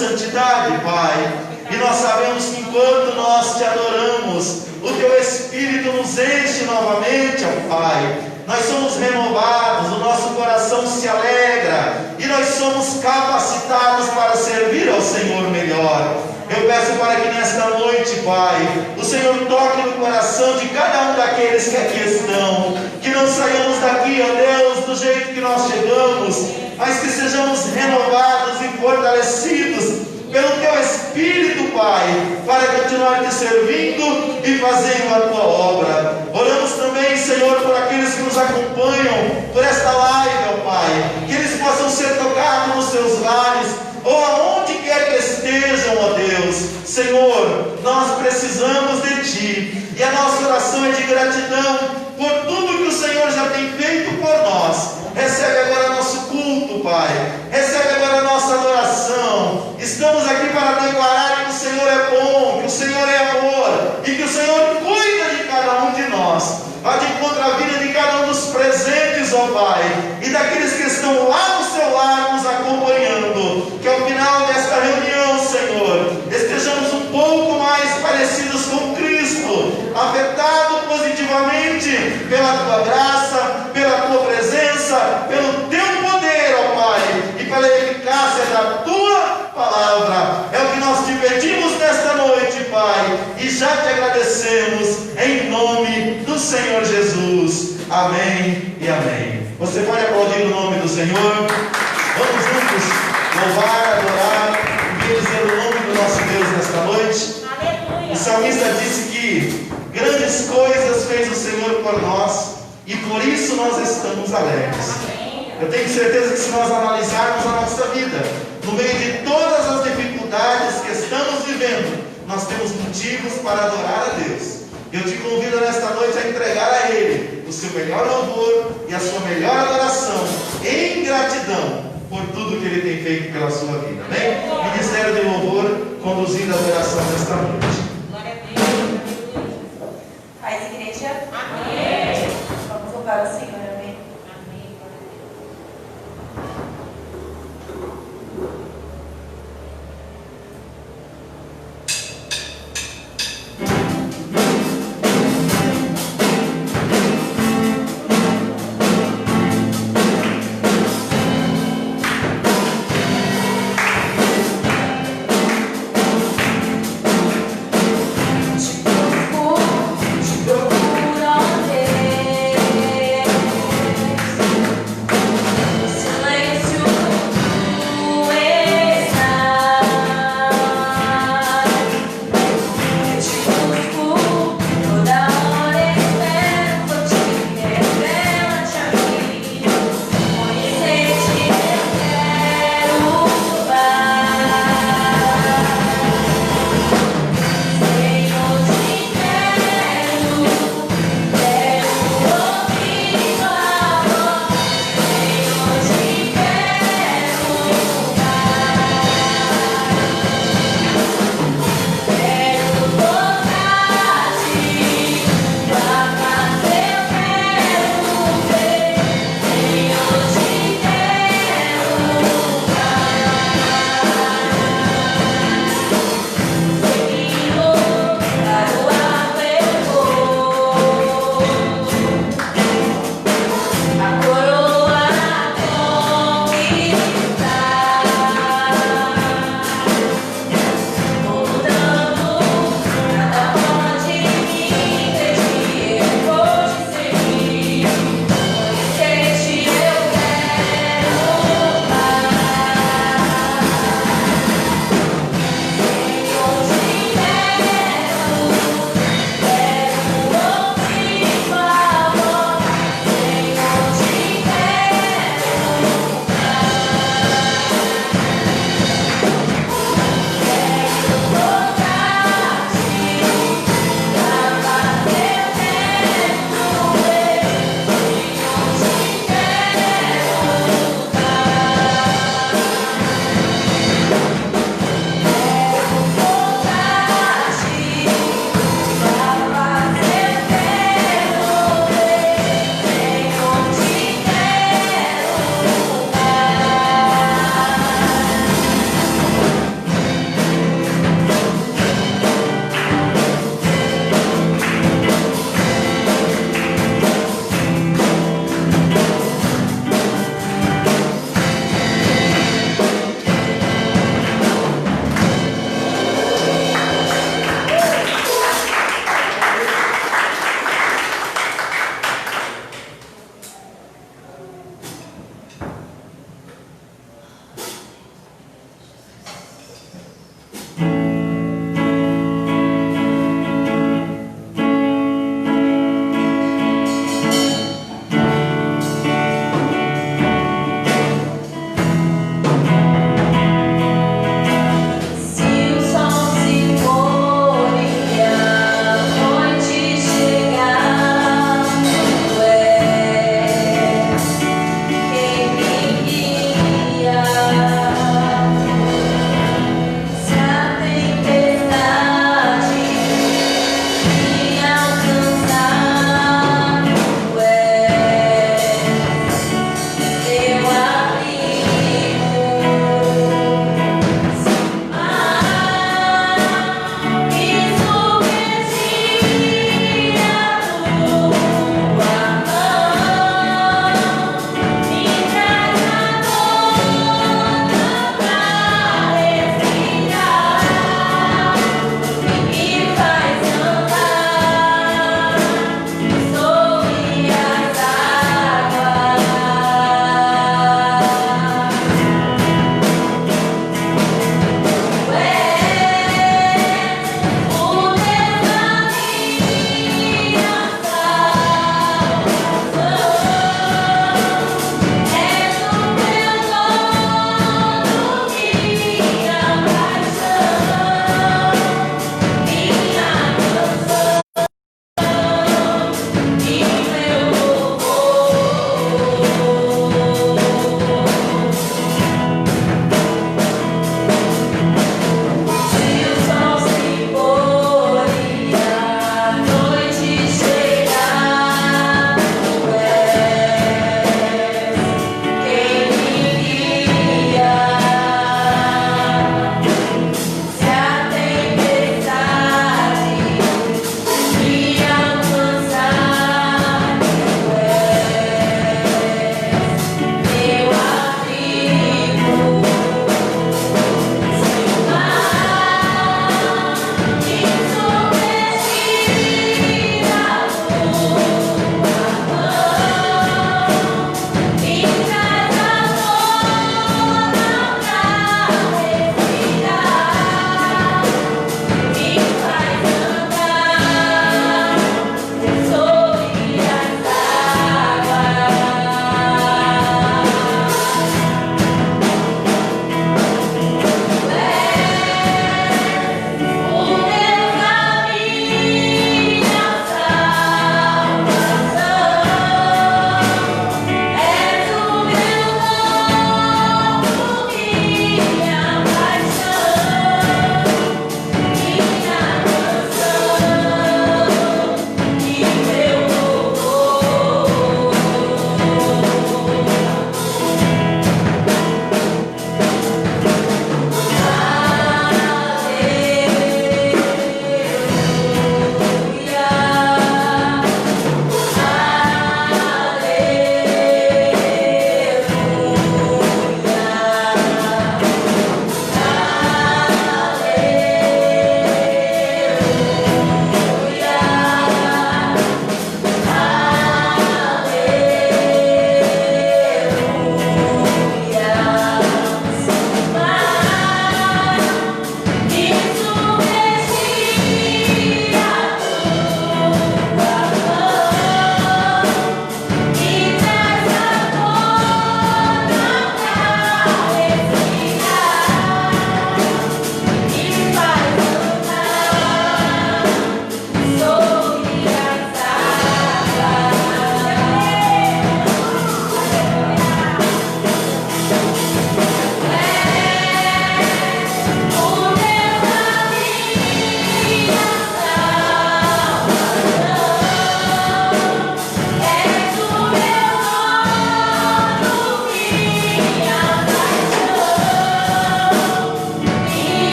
santidade, Pai. E nós sabemos que enquanto nós te adoramos, o teu Espírito nos enche novamente, ó Pai. Nós somos renovados, o nosso coração se alegra e nós somos capacitados para servir ao Senhor melhor. Eu peço para que nesta noite, Pai, o Senhor toque no coração de cada um daqueles que aqui estão, que não saiamos daqui, ó Deus, do jeito que nós chegamos, mas que sejamos renovados e fortalecidos pelo teu Espírito, Pai, para continuar te servindo e fazendo a tua obra. Oramos também, Senhor, por aqueles que nos acompanham por esta live, ó Pai, que eles possam ser tocados nos seus lares, ou aonde quer que estejam, ó Deus. Senhor, nós precisamos de Ti, e a nossa oração é de gratidão por tudo que o Senhor já tem feito por nós. Recebe agora nosso culto, Pai, recebe agora nossa adoração. Estamos aqui para declarar que o Senhor é bom, que o Senhor é amor, e que o Senhor cuida de cada um de nós. Vai de encontro à vida de cada um dos presentes, ó Pai, e daqueles que estão lá no seu lar nos acompanhando. Que ao final desta reunião, Senhor, estejamos um pouco mais parecidos com Cristo, afetado positivamente pela tua graça, pela tua presença, pelo teu poder, ó Pai, e pela eficácia da tua palavra. É o que nós te pedimos nesta noite, Pai, e já te agradecemos em nome do Senhor Jesus. Amém e amém. Você pode aplaudir o nome do Senhor? Vamos juntos louvar, adorar e bendizer o nome do nosso Deus nesta noite. Aleluia. O salmista disse que grandes coisas fez o Senhor por nós e por isso nós estamos alegres. Eu tenho certeza que se nós analisarmos a nossa vida, no meio de todas as dificuldades que estamos vivendo, nós temos motivos para adorar a Deus. Eu te convido nesta noite a entregar a Ele o seu melhor louvor e a sua melhor adoração, em gratidão por tudo que Ele tem feito pela sua vida. Amém? Ministério de Louvor conduzindo a adoração nesta noite. Glória a Deus. Paz, igreja. Amém. Vamos louvar o Senhor. Amém. Amém. Glória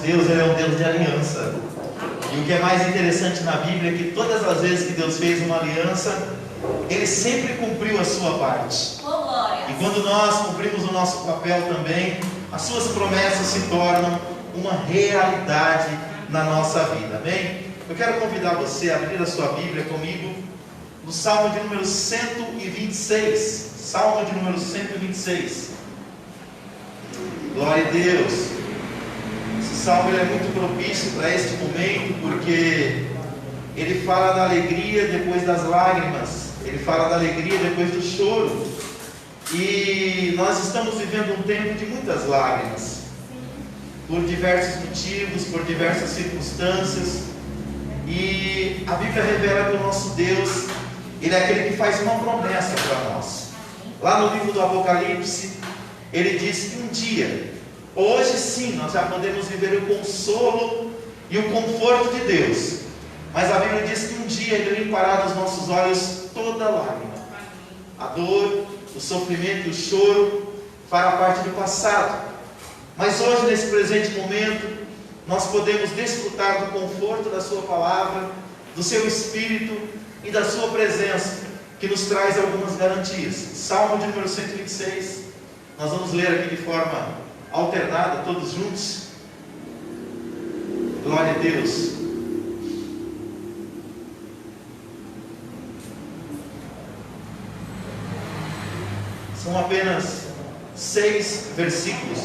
Deus, Ele é um Deus de aliança. E o que é mais interessante na Bíblia é que todas as vezes que Deus fez uma aliança, Ele sempre cumpriu a sua parte. E quando nós cumprimos o nosso papel também, as suas promessas se tornam uma realidade na nossa vida, amém? Eu quero convidar você a abrir a sua Bíblia comigo no Salmo de número 126. Salmo de número 126. Glória a Deus. Esse salmo ele é muito propício para este momento, porque ele fala da alegria depois das lágrimas, ele fala da alegria depois do choro. E nós estamos vivendo um tempo de muitas lágrimas, por diversos motivos, por diversas circunstâncias. E a Bíblia revela que o nosso Deus, Ele é aquele que faz uma promessa para nós. Lá no livro do Apocalipse, Ele diz que um dia, hoje sim, nós já podemos viver o consolo e o conforto de Deus. Mas a Bíblia diz que um dia Ele limpará dos nossos olhos toda lágrima. A dor, o sofrimento e o choro fará parte do passado. Mas hoje, nesse presente momento, nós podemos desfrutar do conforto da Sua palavra, do Seu Espírito e da Sua presença, que nos traz algumas garantias. Salmo de número 126, nós vamos ler aqui de forma alternada, todos juntos. Glória a Deus. São apenas 6 versículos.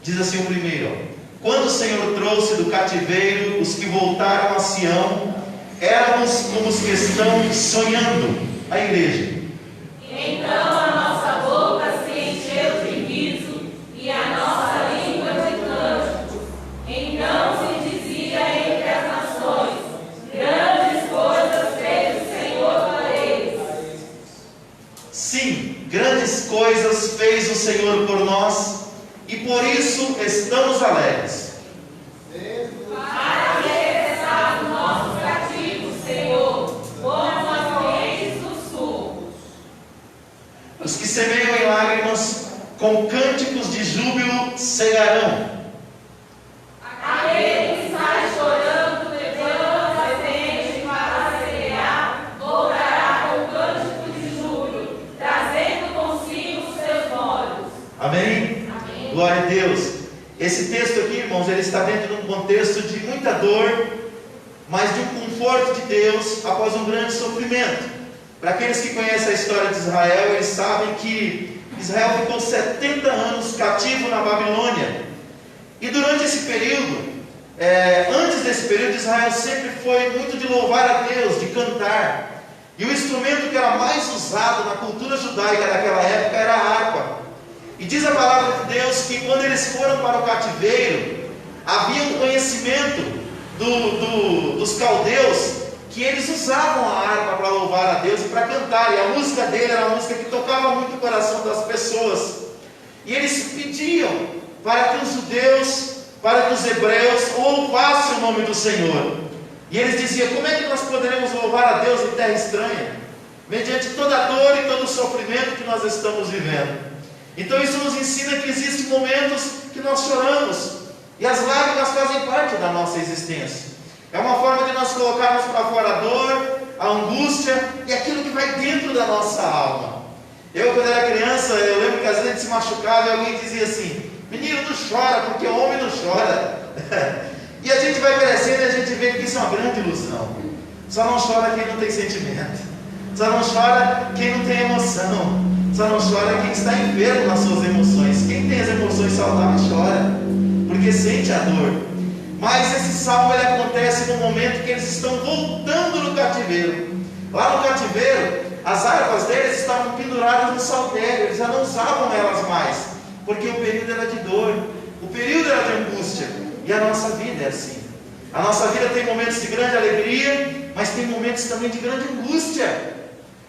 Diz assim o primeiro: quando o Senhor trouxe do cativeiro os que voltaram a Sião, éramos como os que estão sonhando. A igreja. Então a nossa boca se encheu de riso e a nossa língua de cânticos. Então se dizia entre as nações: grandes coisas fez o Senhor para eles. Sim, grandes coisas fez o Senhor por nós, e por isso estamos alegres. Para regressar os nossos cativos, Senhor, como as correntes do sul. Os que semeiam em lágrimas, com cânticos de júbilo cegarão. Aquele que está chorando, levando a semente para semear, voltará com cântico de júbilo, trazendo consigo os seus molhos. Amém? Glória a Deus. Esse texto aqui, irmãos, ele está dentro de um contexto de muita dor, mas de um conforto de Deus após um grande sofrimento. Para aqueles que conhecem a história de Israel, eles sabem que Israel ficou 70 anos cativo na Babilônia. E durante esse período, antes desse período, Israel sempre foi muito de louvar a Deus, de cantar. E o instrumento que era mais usado na cultura judaica daquela época era a harpa. E diz a palavra de Deus que quando eles foram para o cativeiro, havia um conhecimento dos caldeus, que eles usavam a harpa para louvar a Deus e para cantar. E a música dele era uma música que tocava muito o coração das pessoas. E eles pediam para que os judeus, para que os hebreus louvassem o nome do Senhor. E eles diziam: como é que nós poderemos louvar a Deus em terra estranha? Mediante toda a dor e todo o sofrimento que nós estamos vivendo. Então isso nos ensina que existem momentos que nós choramos, e as lágrimas fazem parte da nossa existência. É uma forma de nós colocarmos para fora a dor, a angústia e aquilo que vai dentro da nossa alma. Eu, quando era criança, eu lembro que às vezes a gente se machucava e alguém dizia assim: menino, não chora, porque homem não chora. E a gente vai crescendo e a gente vê que isso é uma grande ilusão. Só não chora quem não tem sentimento, só não chora quem não tem emoção, só não chora quem está enfermo nas suas emoções. Quem tem as emoções saudáveis chora, porque sente a dor. Mas esse salmo ele acontece no momento que eles estão voltando no cativeiro. Lá no cativeiro, as harpas deles estavam penduradas no saltério, eles já não usavam elas mais, porque o período era de dor, o período era de angústia. E a nossa vida é assim. A nossa vida tem momentos de grande alegria, mas tem momentos também de grande angústia.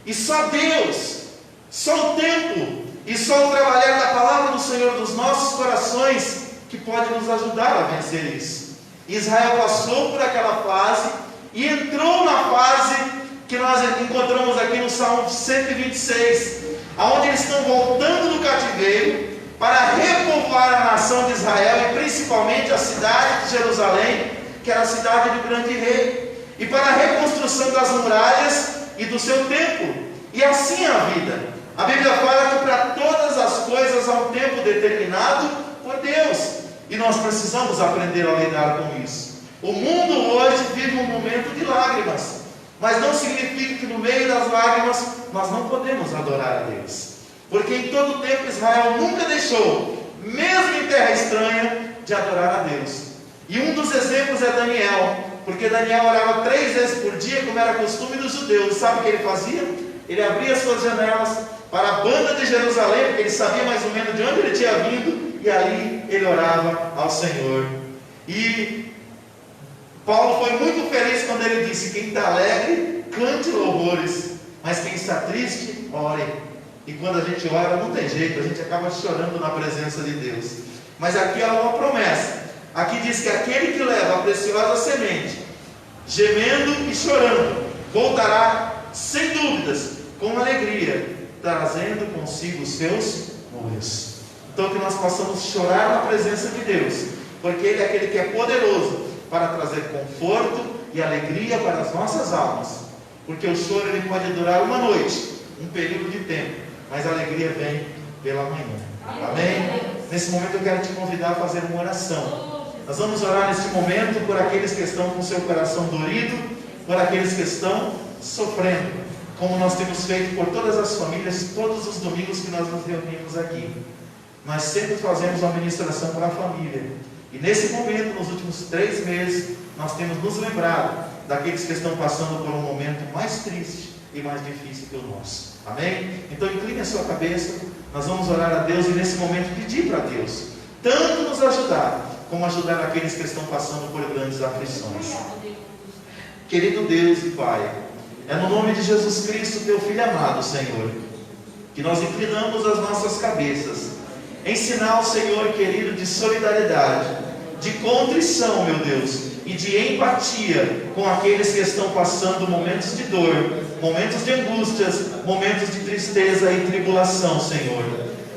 E só Deus, só o tempo e só o trabalhar da palavra do Senhor nos nossos corações que pode nos ajudar a vencer isso. Israel passou por aquela fase e entrou na fase que nós encontramos aqui no Salmo 126, onde eles estão voltando do cativeiro, para repovoar a nação de Israel e principalmente a cidade de Jerusalém, que era a cidade do grande rei, e para a reconstrução das muralhas e do seu templo. E assim é a vida. A Bíblia fala que para todas as coisas há um tempo determinado por Deus, e nós precisamos aprender a lidar com isso. O mundo hoje vive um momento de lágrimas, mas não significa que no meio das lágrimas nós não podemos adorar a Deus, porque em todo tempo Israel nunca deixou, mesmo em terra estranha, de adorar a Deus. E um dos exemplos é Daniel, porque Daniel orava 3 vezes por dia, como era costume dos judeus. Sabe o que ele fazia? Ele abria as suas janelas para a banda de Jerusalém, porque ele sabia mais ou menos de onde ele tinha vindo, e ali ele orava ao Senhor. E Paulo foi muito feliz quando ele disse: quem está alegre, cante louvores, mas quem está triste, ore. E quando a gente ora, não tem jeito, a gente acaba chorando na presença de Deus. Mas aqui há uma promessa. Aqui diz que aquele que leva a preciosa semente, gemendo e chorando, voltará sem dúvidas, com alegria, trazendo consigo os seus molhos. Então que nós possamos chorar na presença de Deus, porque Ele é aquele que é poderoso para trazer conforto e alegria para as nossas almas. Porque o choro ele pode durar uma noite, um período de tempo, mas a alegria vem pela manhã. Amém? Nesse momento eu quero te convidar a fazer uma oração. Nós vamos orar neste momento por aqueles que estão com seu coração dorido, por aqueles que estão sofrendo, como nós temos feito por todas as famílias, todos os domingos que nós nos reunimos aqui. Nós sempre fazemos uma ministração para a família. E nesse momento, nos últimos 3 meses, nós temos nos lembrado daqueles que estão passando por um momento mais triste e mais difícil que o nosso. Amém? Então incline a sua cabeça, nós vamos orar a Deus e nesse momento pedir para Deus tanto nos ajudar, como ajudar aqueles que estão passando por grandes aflições. Querido Deus e Pai, é no nome de Jesus Cristo, Teu Filho amado, Senhor, que nós inclinamos as nossas cabeças, em sinal, Senhor querido, de solidariedade, de contrição, meu Deus, e de empatia com aqueles que estão passando momentos de dor, momentos de angústias, momentos de tristeza e tribulação, Senhor.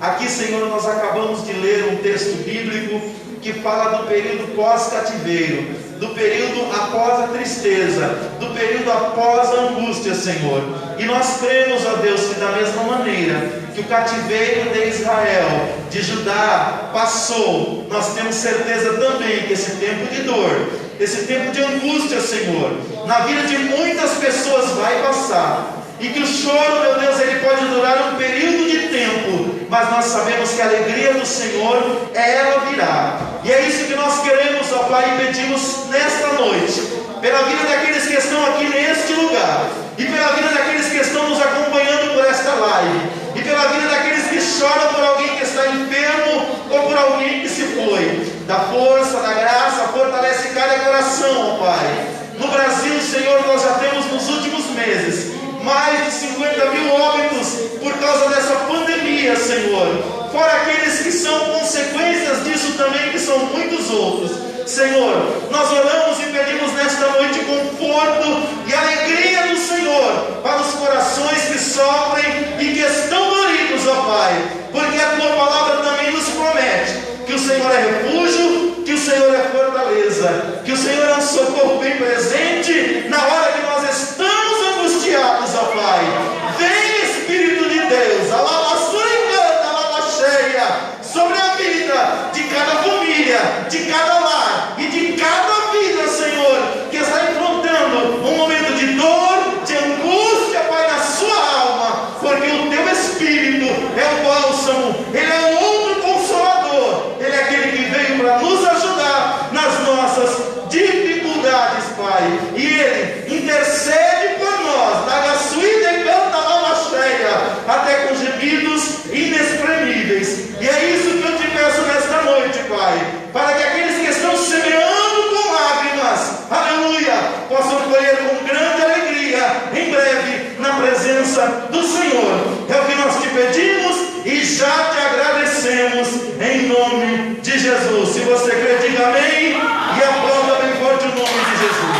Aqui, Senhor, nós acabamos de ler um texto bíblico que fala do período pós-cativeiro, do período após a tristeza, do período após a angústia, Senhor. E nós cremos, ó Deus, que da mesma maneira que o cativeiro de Israel, de Judá, passou, nós temos certeza também que esse tempo de dor, esse tempo de angústia, Senhor, na vida de muitas pessoas vai passar. E que o choro, meu Deus, ele pode durar um período de tempo, mas nós sabemos que a alegria do Senhor, ela virá. E é isso que nós queremos, ó Pai, e pedimos nesta noite, pela vida daqueles que estão aqui neste lugar, e pela vida daqueles que estão nos acompanhando por esta live, e pela vida daqueles que choram por alguém que está enfermo, ou por alguém que se foi. Da força, da graça, fortalece cada coração, ó Pai. No Brasil, Senhor, nós já temos nos últimos meses mais de 50 mil óbitos por causa dessa pandemia, Senhor. Fora aqueles que são consequências disso também, que são muitos outros. Senhor, nós oramos e pedimos nesta noite conforto e alegria do Senhor para os corações que sofrem e que estão doridos, ó Pai. Porque a Tua palavra também nos promete que o Senhor é refúgio, que o Senhor é fortaleza, que o Senhor é um socorro bem presente na hora que nós estamos angustiados, ó Pai. Vem, Espírito de Deus, sobre a vida de cada família, de cada lar e de cada vida, Senhor, que está enfrentando um momento de dor, de angústia, Pai, na sua alma, porque o Teu Espírito é o bálsamo, Ele é o outro consolador, Ele é aquele que veio para nos ajudar nas nossas dificuldades, Pai, e Ele intercede por nós, até com gemidos inexprimíveis. E é isso que eu te peço nesta noite, Pai, para que aqueles que estão semeando com lágrimas, aleluia, possam colher com grande alegria em breve na presença do Senhor. É o que nós te pedimos e já te agradecemos em nome de Jesus. Se você crê, diga amém e aplauda bem forte o nome de Jesus.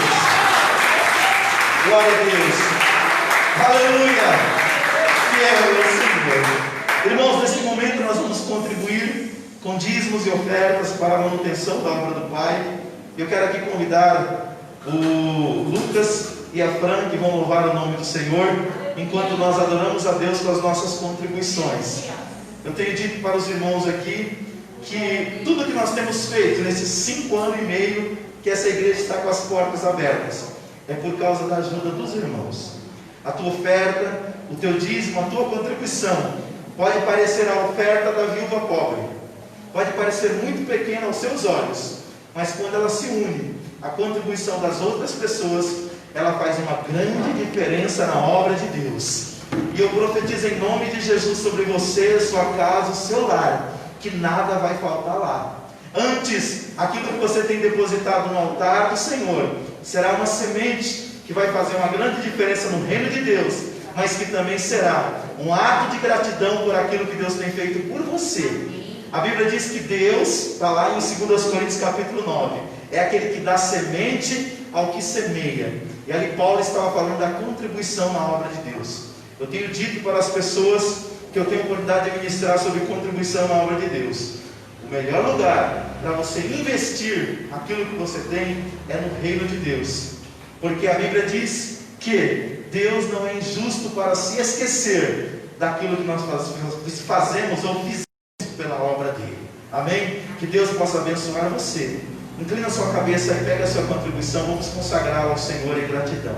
Glória a Deus, aleluia. Irmãos, nesse momento nós vamos contribuir com dízimos e ofertas para a manutenção da obra do Pai. Eu quero aqui convidar o Lucas e a Fran, que vão louvar o nome do Senhor, enquanto nós adoramos a Deus com as nossas contribuições. Eu tenho dito para os irmãos aqui que tudo que nós temos feito nesses 5 anos e meio que essa igreja está com as portas abertas é por causa da ajuda dos irmãos. A tua oferta, o teu dízimo, a tua contribuição pode parecer a oferta da viúva pobre, pode parecer muito pequena aos seus olhos, mas quando ela se une à contribuição das outras pessoas, ela faz uma grande diferença na obra de Deus. E eu profetizo em nome de Jesus sobre você, sua casa, o seu lar, que nada vai faltar lá. Antes, aquilo que você tem depositado no altar do Senhor será uma semente que vai fazer uma grande diferença no reino de Deus, mas que também será um ato de gratidão por aquilo que Deus tem feito por você. A Bíblia diz que Deus, está lá em 2 Coríntios capítulo 9, é aquele que dá semente ao que semeia. E ali Paulo estava falando da contribuição na obra de Deus. Eu tenho dito para as pessoas que eu tenho a oportunidade de ministrar sobre contribuição na obra de Deus. O melhor lugar para você investir aquilo que você tem é no reino de Deus. Porque a Bíblia diz que Deus não é injusto para se esquecer daquilo que nós fazemos ou fizemos pela obra dele. Amém? Que Deus possa abençoar você. Inclina a sua cabeça e pega a sua contribuição. Vamos consagrá-la ao Senhor em gratidão.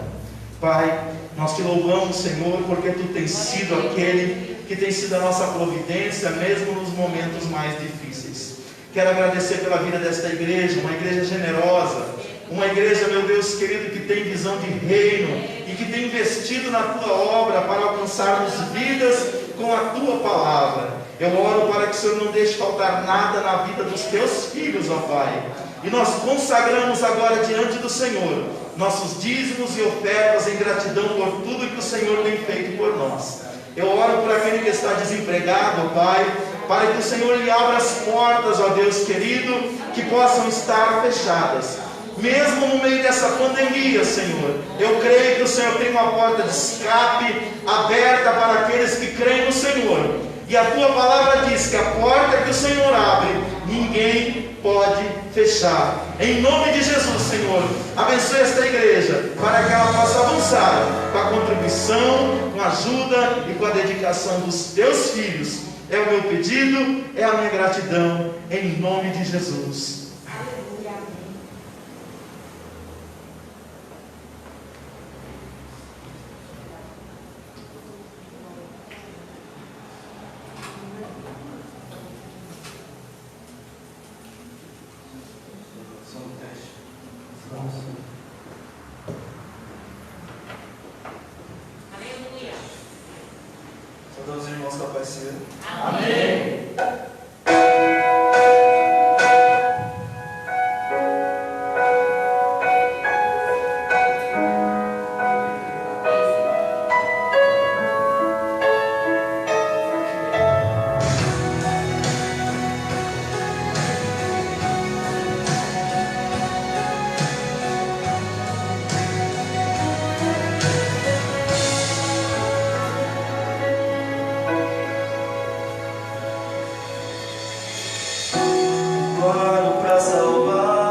Pai, nós te louvamos, Senhor, porque Tu tens sido aquele que tem sido a nossa providência, mesmo nos momentos mais difíceis. Quero agradecer pela vida desta igreja, uma igreja generosa, uma igreja, meu Deus querido, que tem visão de reino e que tem investido na Tua obra para alcançarmos vidas com a Tua palavra. Eu oro para que o Senhor não deixe faltar nada na vida dos Teus filhos, ó Pai. E nós consagramos agora diante do Senhor nossos dízimos e ofertas em gratidão por tudo que o Senhor tem feito por nós. Eu oro por aquele que está desempregado, ó Pai, para que o Senhor lhe abra as portas, ó Deus querido, que possam estar fechadas. Mesmo no meio dessa pandemia, Senhor, eu creio que o Senhor tem uma porta de escape aberta para aqueles que creem no Senhor. E a Tua palavra diz que a porta que o Senhor abre, ninguém pode fechar. Em nome de Jesus, Senhor, abençoe esta igreja, para que ela possa avançar com a contribuição, com a ajuda e com a dedicação dos Teus filhos. É o meu pedido, é a minha gratidão, em nome de Jesus. Todos os irmãos capaceiros. Amém. Autor anunciou a vida.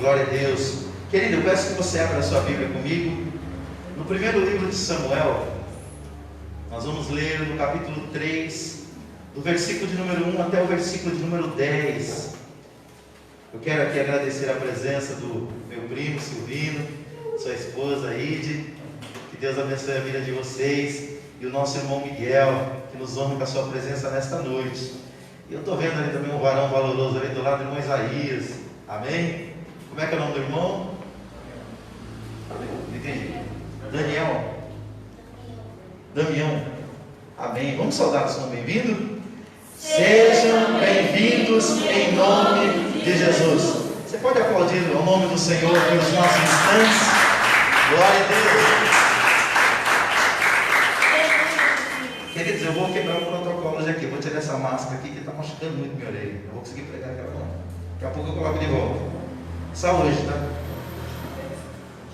Glória a Deus. Querido, eu peço que você abra a sua Bíblia comigo. No primeiro livro de Samuel, nós vamos ler no capítulo 3, do versículo de número 1 até o versículo de número 10. Eu quero aqui agradecer a presença do meu primo Silvino, sua esposa Ide. Que Deus abençoe a vida de vocês. E o nosso irmão Miguel, que nos honra com a sua presença nesta noite. E eu estou vendo ali também um varão valoroso ali do lado do irmão Isaías. Amém? Como é que é o nome do irmão? Não entendi. Damião. Amém. Vamos saudar o Senhor bem-vindo? Sejam bem-vindos em nome de Jesus. Você pode aplaudir o nome do Senhor pelos nossos instantes? Glória a Deus. Queridos, eu vou quebrar o protocolo hoje aqui. Eu vou tirar essa máscara aqui que está machucando muito minha orelha. Eu vou conseguir pregar aquela mão. Daqui a pouco eu coloco de volta. Só hoje, tá?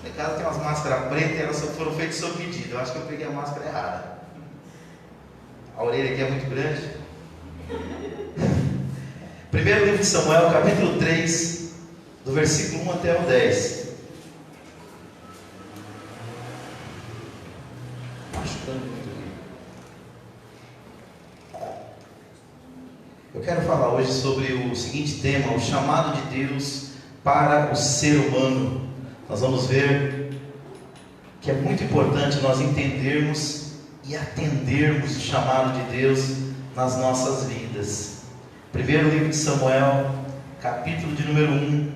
Em casa tem umas máscaras pretas e elas foram feitas sob medida. Eu acho que eu peguei a máscara errada. A orelha aqui é muito grande. Primeiro livro de Samuel, capítulo 3, do versículo 1 até o 10. Machucando muito aqui. Eu quero falar hoje sobre o seguinte tema: o chamado de Deus para o ser humano. Nós vamos ver que é muito importante nós entendermos e atendermos o chamado de Deus nas nossas vidas. Primeiro livro de Samuel, capítulo de número 1,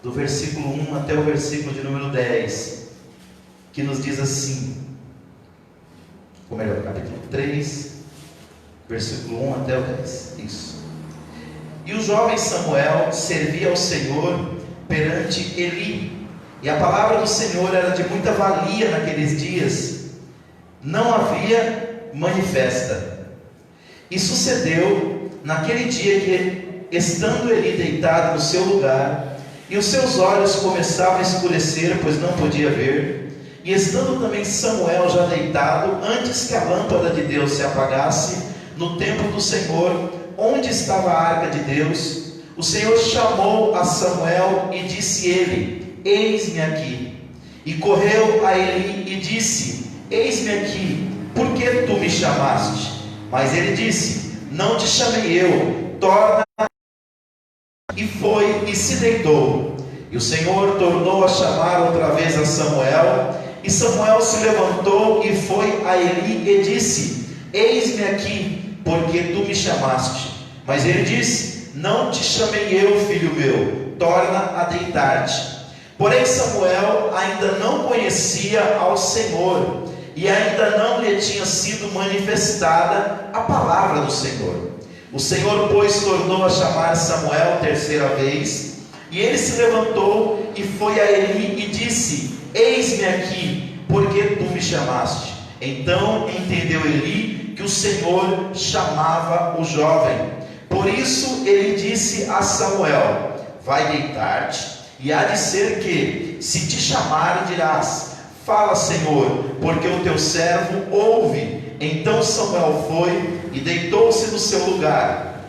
do versículo 1 até o versículo de número 10, que nos diz assim, ou melhor, capítulo 3, versículo 1 até o 10, isso. E o jovem Samuel servia ao Senhor perante Eli, e a palavra do Senhor era de muita valia naqueles dias, não havia manifesta. E sucedeu naquele dia que, estando Eli deitado no seu lugar, e os seus olhos começavam a escurecer, pois não podia ver, e estando também Samuel já deitado, antes que a lâmpada de Deus se apagasse, no templo do Senhor, onde estava a arca de Deus, o Senhor chamou a Samuel e disse ele: eis-me aqui. E correu a Eli e disse: eis-me aqui, por que tu me chamaste? Mas ele disse: não te chamei eu, torna. E foi e se deitou. E o Senhor tornou a chamar outra vez a Samuel, e Samuel se levantou e foi a Eli e disse: eis-me aqui, porque tu me chamaste. Mas ele disse: não te chamei eu, filho meu, torna a deitar-te. Porém Samuel ainda não conhecia ao Senhor, e ainda não lhe tinha sido manifestada a palavra do Senhor. O Senhor, pois, tornou a chamar Samuel terceira vez, e ele se levantou e foi a Eli e disse: eis-me aqui, porque tu me chamaste. Então entendeu Eli que o Senhor chamava o jovem. Por isso ele disse a Samuel: vai deitar-te, e há de ser que, se te chamarem, dirás: fala, Senhor, porque o teu servo ouve. Então Samuel foi e deitou-se no seu lugar.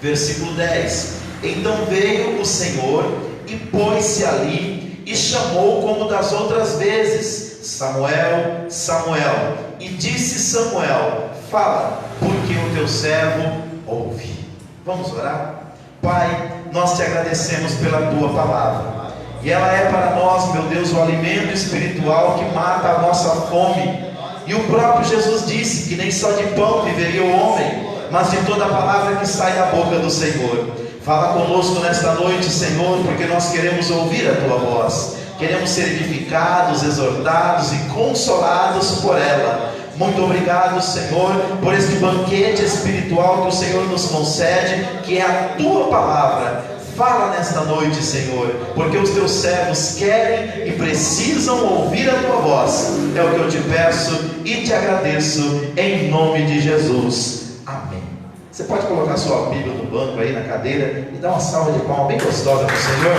Versículo 10. Então veio o Senhor e pôs-se ali e chamou como das outras vezes: Samuel, Samuel. E disse Samuel: fala, porque o teu servo ouve. Vamos orar? Pai, nós te agradecemos pela tua palavra, e ela é para nós, meu Deus, o alimento espiritual que mata a nossa fome. E o próprio Jesus disse que nem só de pão viveria o homem, mas de toda a palavra que sai da boca do Senhor. Fala conosco nesta noite, Senhor, porque nós queremos ouvir a tua voz, queremos ser edificados, exortados e consolados por ela. Muito obrigado, Senhor, por este banquete espiritual que o Senhor nos concede, que é a tua palavra. Fala nesta noite, Senhor, porque os teus servos querem e precisam ouvir a tua voz. É o que eu te peço e te agradeço, em nome de Jesus. Amém. Você pode colocar sua Bíblia no banco aí, na cadeira, e dar uma salva de palmas bem gostosa para o Senhor.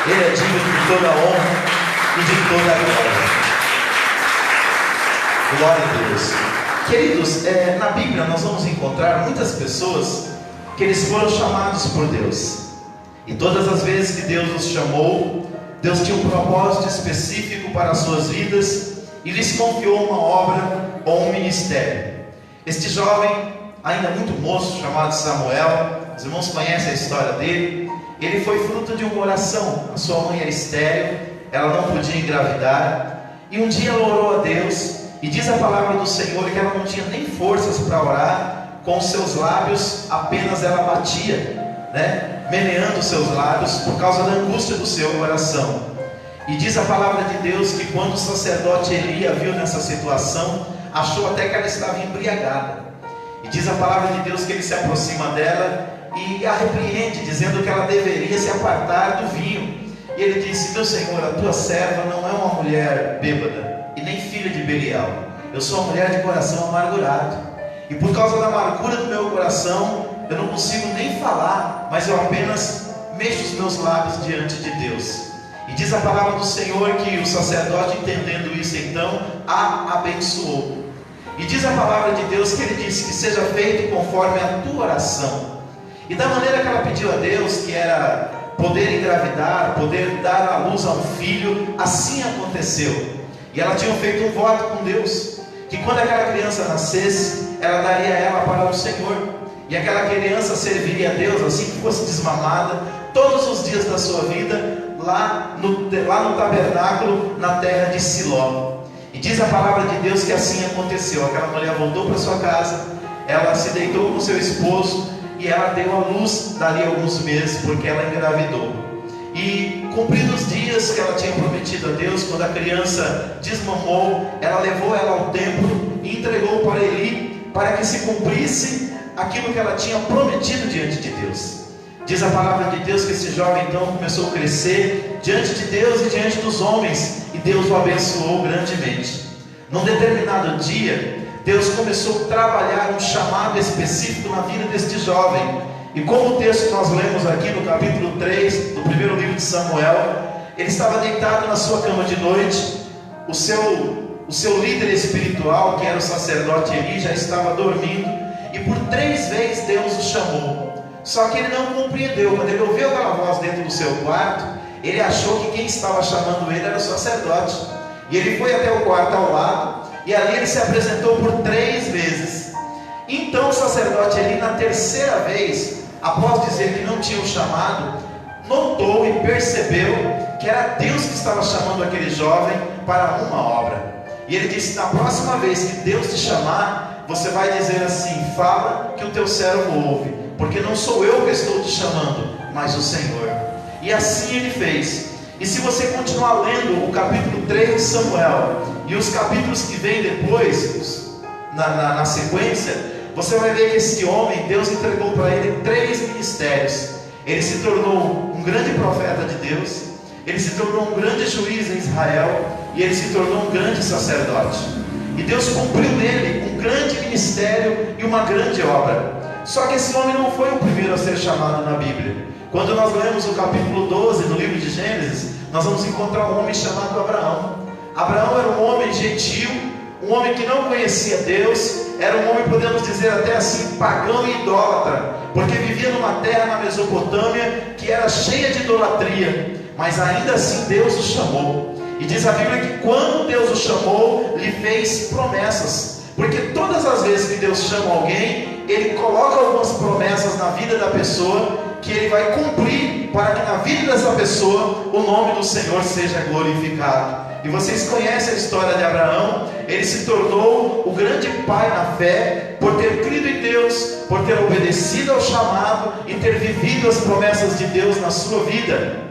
Ele é digno de toda a honra e de toda a glória. Glória a Deus. Queridos, na Bíblia nós vamos encontrar muitas pessoas que eles foram chamados por Deus. E todas as vezes que Deus os chamou, Deus tinha um propósito específico para as suas vidas e lhes confiou uma obra ou um ministério. Este jovem, ainda muito moço, chamado Samuel, os irmãos conhecem a história dele. Ele foi fruto de uma oração. A sua mãe era estéril, ela não podia engravidar, e um dia ela orou a Deus, e diz a palavra do Senhor que ela não tinha nem forças para orar. Com os seus lábios apenas ela batia, meneando os seus lábios por causa da angústia do seu coração. E diz a palavra de Deus que quando o sacerdote Eli a viu nessa situação, achou até que ela estava embriagada. E diz a palavra de Deus que ele se aproxima dela e a repreende, dizendo que ela deveria se apartar do vinho. E ele disse: meu Senhor, a tua serva não é uma mulher bêbada e nem filha de Belial. Eu sou uma mulher de coração amargurado, e por causa da amargura do meu coração eu não consigo nem falar, mas eu apenas mexo os meus lábios diante de Deus. E diz a palavra do Senhor que o sacerdote, entendendo isso, então a abençoou. E diz a palavra de Deus que ele disse que seja feito conforme a tua oração. E da maneira que ela pediu a Deus, que era poder engravidar, poder dar à luz a um filho, assim aconteceu. E ela tinha feito um voto com Deus, que quando aquela criança nascesse, ela daria ela para o Senhor, e aquela criança serviria a Deus assim que fosse desmamada, todos os dias da sua vida, lá no tabernáculo, na terra de Siló. E diz a palavra de Deus que assim aconteceu. Aquela mulher voltou para sua casa, ela se deitou com seu esposo, e ela deu à luz dali alguns meses, porque ela engravidou. E cumpridos os dias que ela tinha prometido a Deus, quando a criança desmamou, ela levou ela ao templo e entregou para Eli, para que se cumprisse aquilo que ela tinha prometido diante de Deus. Diz a palavra de Deus que esse jovem então começou a crescer diante de Deus e diante dos homens, e Deus o abençoou grandemente. Num determinado dia, Deus começou a trabalhar um chamado específico na vida deste jovem. E como o texto que nós lemos aqui no capítulo 3 do primeiro livro de Samuel, ele estava deitado na sua cama de noite. O seu líder espiritual, que era o sacerdote Eli, já estava dormindo, e por 3 vezes Deus o chamou. Só que ele não compreendeu. Quando ele ouviu aquela voz dentro do seu quarto, ele achou que quem estava chamando ele era o sacerdote. E ele foi até o quarto ao lado, e ali ele se apresentou por 3 vezes. Então o sacerdote Eli, na terceira vez, após dizer que não tinha o chamado, notou e percebeu que era Deus que estava chamando aquele jovem para uma obra. E ele disse: na próxima vez que Deus te chamar, você vai dizer assim: fala que o teu servo ouve, porque não sou eu que estou te chamando, mas o Senhor. E assim ele fez. E se você continuar lendo o capítulo 3 de Samuel e os capítulos que vêm depois, na sequência, você vai ver que esse homem, Deus entregou para ele 3 ministérios. Ele se tornou um grande profeta de Deus, ele se tornou um grande juiz em Israel, e ele se tornou um grande sacerdote. E Deus cumpriu nele um grande ministério e uma grande obra. Só que esse homem não foi o primeiro a ser chamado na Bíblia. Quando nós lemos o capítulo 12 do livro de Gênesis, nós vamos encontrar um homem chamado Abraão. Abraão era um homem gentil, um homem que não conhecia Deus, era um homem, podemos dizer até assim, pagão e idólatra, porque vivia numa terra na Mesopotâmia que era cheia de idolatria, mas ainda assim Deus o chamou. E diz a Bíblia que quando Deus o chamou, lhe fez promessas, porque todas as vezes que Deus chama alguém, Ele coloca algumas promessas na vida da pessoa, que Ele vai cumprir, para que na vida dessa pessoa, o nome do Senhor seja glorificado. E vocês conhecem a história de Abraão. Ele se tornou o grande pai na fé, por ter crido em Deus, por ter obedecido ao chamado, e ter vivido as promessas de Deus na sua vida.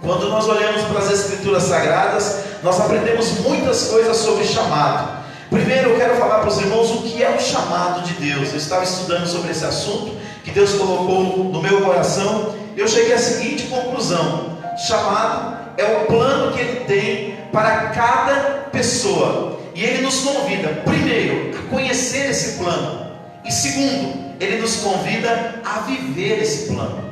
Quando nós olhamos para as Escrituras Sagradas, nós aprendemos muitas coisas sobre chamado. Primeiro eu quero falar para os irmãos o que é o chamado de Deus. Eu estava estudando sobre esse assunto, que Deus colocou no meu coração, e eu cheguei à seguinte conclusão: chamado é o plano que Ele tem para cada pessoa, e Ele nos convida, primeiro, a conhecer esse plano, e segundo, Ele nos convida a viver esse plano.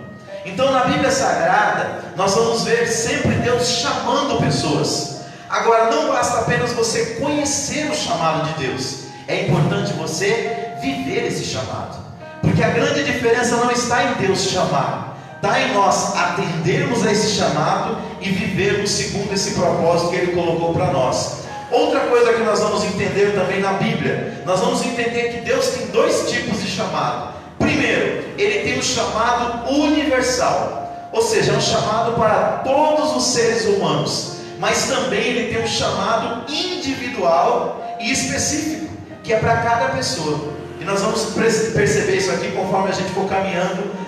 Então na Bíblia Sagrada, nós vamos ver sempre Deus chamando pessoas. Agora, não basta apenas você conhecer o chamado de Deus, é importante você viver esse chamado, porque a grande diferença não está em Deus chamar. está em nós atendermos a esse chamado e vivermos segundo esse propósito que Ele colocou para nós. Outra coisa que nós vamos entender também na Bíblia, nós vamos entender que Deus tem dois tipos de chamado. Primeiro, Ele tem o chamado universal, ou seja, é um chamado para todos os seres humanos, mas também Ele tem um chamado individual e específico, que é para cada pessoa. E nós vamos perceber isso aqui conforme a gente for caminhando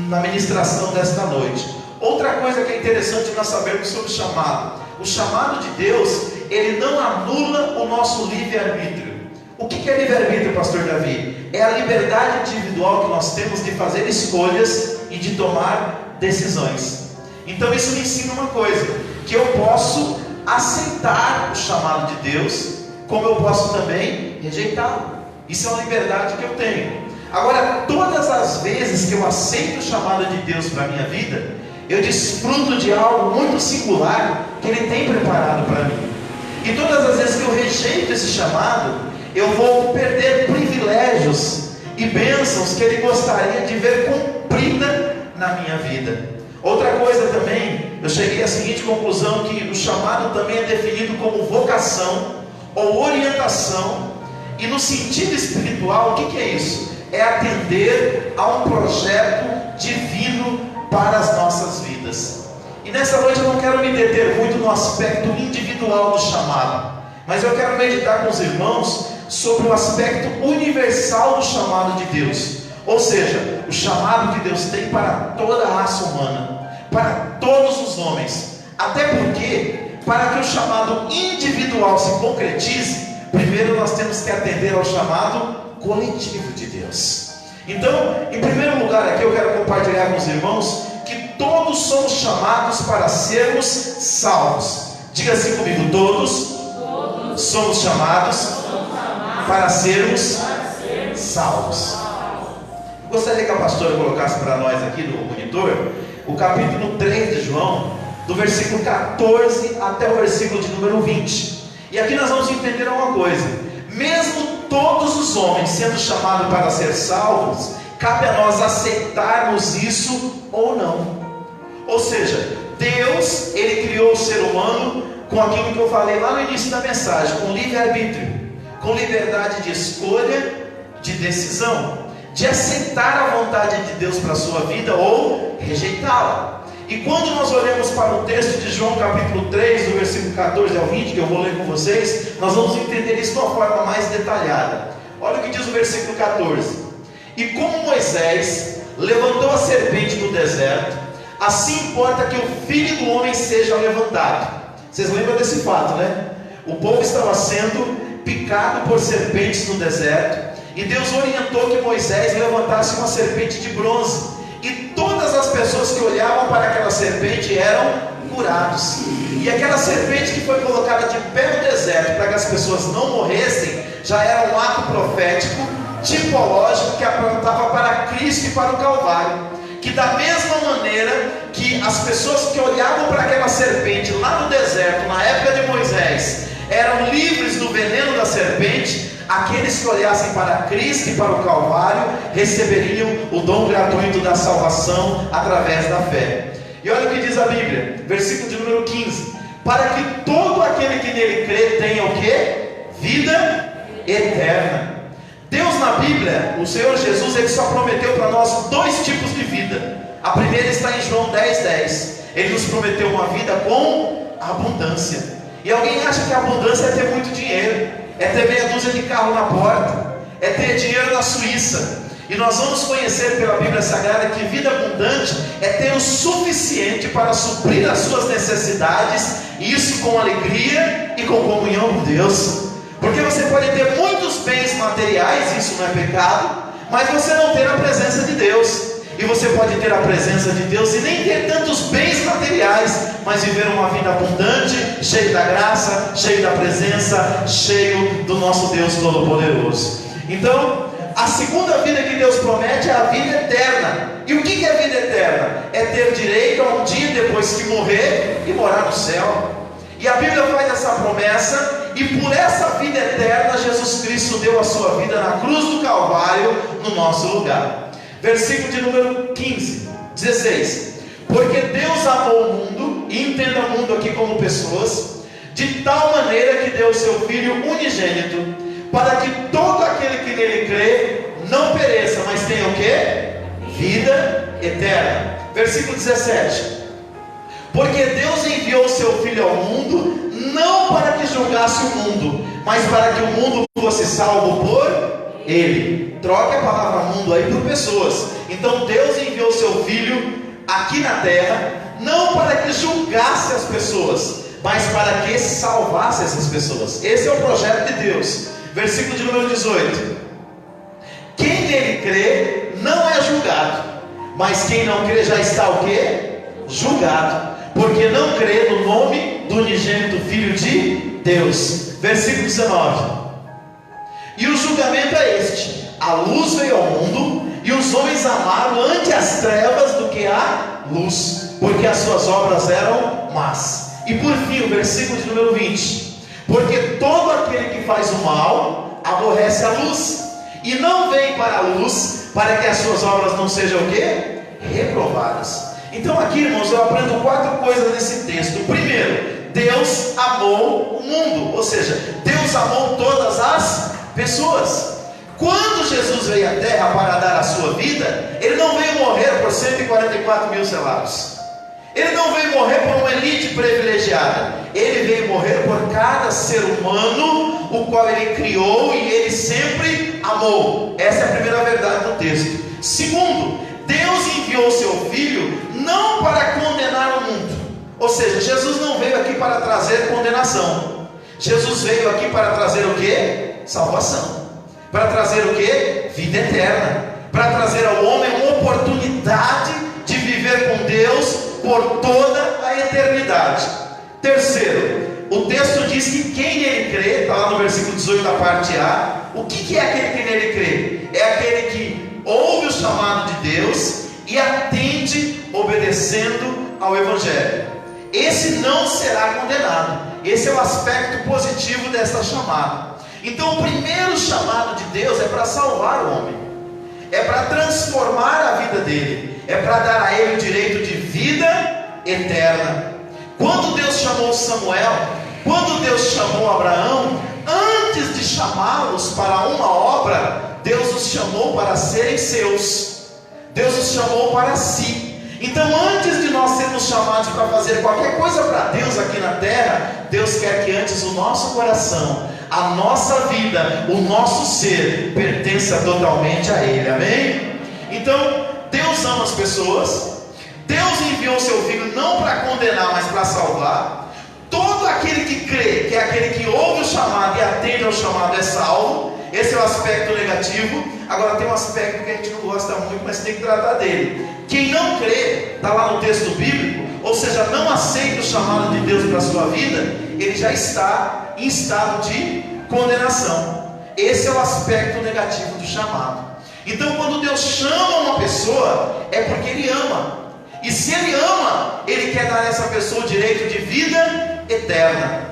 na ministração desta noite. Outra coisa que é interessante nós sabermos sobre o chamado de Deus, ele não anula o nosso livre-arbítrio. O que é livre-arbítrio, pastor Davi? É a liberdade individual que nós temos de fazer escolhas e de tomar decisões. Então isso me ensina uma coisa, que eu posso aceitar o chamado de Deus, como eu posso também rejeitá-lo. Isso é uma liberdade que eu tenho. Agora, todas as vezes que eu aceito o chamado de Deus para a minha vida, eu desfruto de algo muito singular que Ele tem preparado para mim. E todas as vezes que eu rejeito esse chamado, eu vou perder privilégios e bênçãos que Ele gostaria de ver cumprida na minha vida. Outra coisa também, eu cheguei à seguinte conclusão, que o chamado também é definido como vocação ou orientação. E no sentido espiritual, o que é isso? É atender a um projeto divino para as nossas vidas. E nessa noite eu não quero me deter muito no aspecto individual do chamado, mas eu quero meditar com os irmãos sobre o aspecto universal do chamado de Deus. Ou seja, o chamado que Deus tem para toda a raça humana, para todos os homens. Até porque, para que o chamado individual se concretize, primeiro nós temos que atender ao chamado coletivo de Deus. Então, em primeiro lugar aqui eu quero compartilhar com os irmãos que todos somos chamados para sermos salvos. Diga assim comigo: todos somos chamados para sermos salvos. Gostaria que a pastora colocasse para nós aqui no monitor o capítulo 3 de João, do versículo 14 até o versículo de número 20. E aqui nós vamos entender uma coisa: mesmo todos os homens sendo chamados para ser salvos, cabe a nós aceitarmos isso ou não. Ou seja, Deus, Ele criou o ser humano com aquilo que eu falei lá no início da mensagem, com livre-arbítrio, com liberdade de escolha, de decisão, de aceitar a vontade de Deus para a sua vida ou rejeitá-la. E quando nós olhamos para o texto de João capítulo 3, do versículo 14 ao 20, que eu vou ler com vocês, nós vamos entender isso de uma forma mais detalhada. Olha o que diz o versículo 14: E como Moisés levantou a serpente no deserto, assim importa que o Filho do Homem seja levantado. Vocês lembram desse fato, né? O povo estava sendo picado por serpentes no deserto, e Deus orientou que Moisés levantasse uma serpente de bronze, e todas as pessoas que olhavam para aquela serpente eram curados. E aquela serpente que foi colocada de pé no deserto para que as pessoas não morressem, já era um ato profético, tipológico, que apontava para Cristo e para o Calvário. Que da mesma maneira que as pessoas que olhavam para aquela serpente lá no deserto, na época de Moisés, eram livres do veneno da serpente, aqueles que olhassem para Cristo e para o Calvário receberiam o dom gratuito da salvação através da fé. E olha o que diz a Bíblia, versículo de número 15: para que todo aquele que nele crê tenha o quê? Vida eterna. Deus na Bíblia, o Senhor Jesus, Ele só prometeu para nós dois tipos de vida. A primeira está em João 10:10. Ele nos prometeu uma vida com abundância. E alguém acha que a abundância é ter muito dinheiro, é ter meia dúzia de carro na porta, é ter dinheiro na Suíça. E nós vamos conhecer pela Bíblia Sagrada que vida abundante é ter o suficiente para suprir as suas necessidades, e isso com alegria e com comunhão com Deus. Porque você pode ter muitos bens materiais, isso não é pecado, mas você não ter a presença de Deus. E você pode ter a presença de Deus e nem ter tantos bens materiais, mas viver uma vida abundante, cheio da graça, cheio da presença, cheio do nosso Deus Todo-Poderoso. Então, a segunda vida que Deus promete é a vida eterna. E o que é vida eterna? É ter direito a um dia depois que morrer e morar no céu. E a Bíblia faz essa promessa, e por essa vida eterna Jesus Cristo deu a sua vida na cruz do Calvário no nosso lugar. Versículo de número 16: Porque Deus amou o mundo, e entenda o mundo aqui como pessoas, de tal maneira que deu o seu Filho unigênito, para que todo aquele que nele crê não pereça, mas tenha o quê? Vida eterna. Versículo 17. Porque Deus enviou o seu Filho ao mundo, não para que julgasse o mundo, mas para que o mundo fosse salvo por Ele. Troque a palavra mundo aí por pessoas. Então Deus enviou o seu Filho aqui na terra, não para que julgasse as pessoas, mas para que salvasse essas pessoas. Esse é o projeto de Deus. Versículo de número 18. Quem nele crê não é julgado, mas quem não crê já está o quê? Julgado, porque não crê no nome do unigênito Filho de Deus. Versículo 19. E o julgamento é este: a luz veio ao mundo, e os homens amaram antes as trevas do que a luz, porque as suas obras eram más. E por fim, o versículo de número 20. Porque todo aquele que faz o mal aborrece a luz, e não vem para a luz, para que as suas obras não sejam o quê? Reprovadas. Então aqui, irmãos, eu aprendo 4 coisas nesse texto. Primeiro, Deus amou o mundo, ou seja, Deus amou todas as pessoas. Quando Jesus veio à terra para dar a sua vida, Ele não veio morrer por 144 mil selados. Ele não veio morrer por uma elite privilegiada. Ele veio morrer por cada ser humano, o qual Ele criou e Ele sempre amou. Essa é a primeira verdade do texto. Segundo, Deus enviou seu Filho não para condenar o mundo. Ou seja, Jesus não veio aqui para trazer condenação. Jesus veio aqui para trazer o quê? Salvação. Para trazer o quê? Vida eterna. Para trazer ao homem uma oportunidade de viver com Deus por toda a eternidade. Terceiro, o texto diz que quem nele crê, está lá no versículo 18 da parte A. O que é aquele que nele crê? É aquele que ouve o chamado de Deus e atende obedecendo ao Evangelho. Esse não será condenado. Esse é o aspecto positivo desta chamada. Então o primeiro chamado de Deus é para salvar o homem, é para transformar a vida dele, é para dar a ele o direito de vida eterna. Quando Deus chamou Samuel, quando Deus chamou Abraão, antes de chamá-los para uma obra, Deus os chamou para serem seus. Deus os chamou para si. Então antes de nós sermos chamados para fazer qualquer coisa para Deus aqui na terra, Deus quer que antes o nosso coração, a nossa vida, o nosso ser pertença totalmente a Ele, amém? Então Deus ama as pessoas. Deus enviou seu Filho não para condenar, mas para salvar. Todo aquele que crê, que é aquele que ouve o chamado e atende ao chamado, é salvo. Esse é o aspecto negativo. Agora tem um aspecto que a gente não gosta muito, mas tem que tratar dele. Quem não crê, está lá no texto bíblico, ou seja, não aceita o chamado de Deus para a sua vida, ele já está em estado de condenação. Esse é o aspecto negativo do chamado. Então quando Deus chama uma pessoa, é porque Ele ama. E se Ele ama, Ele quer dar a essa pessoa o direito de vida eterna.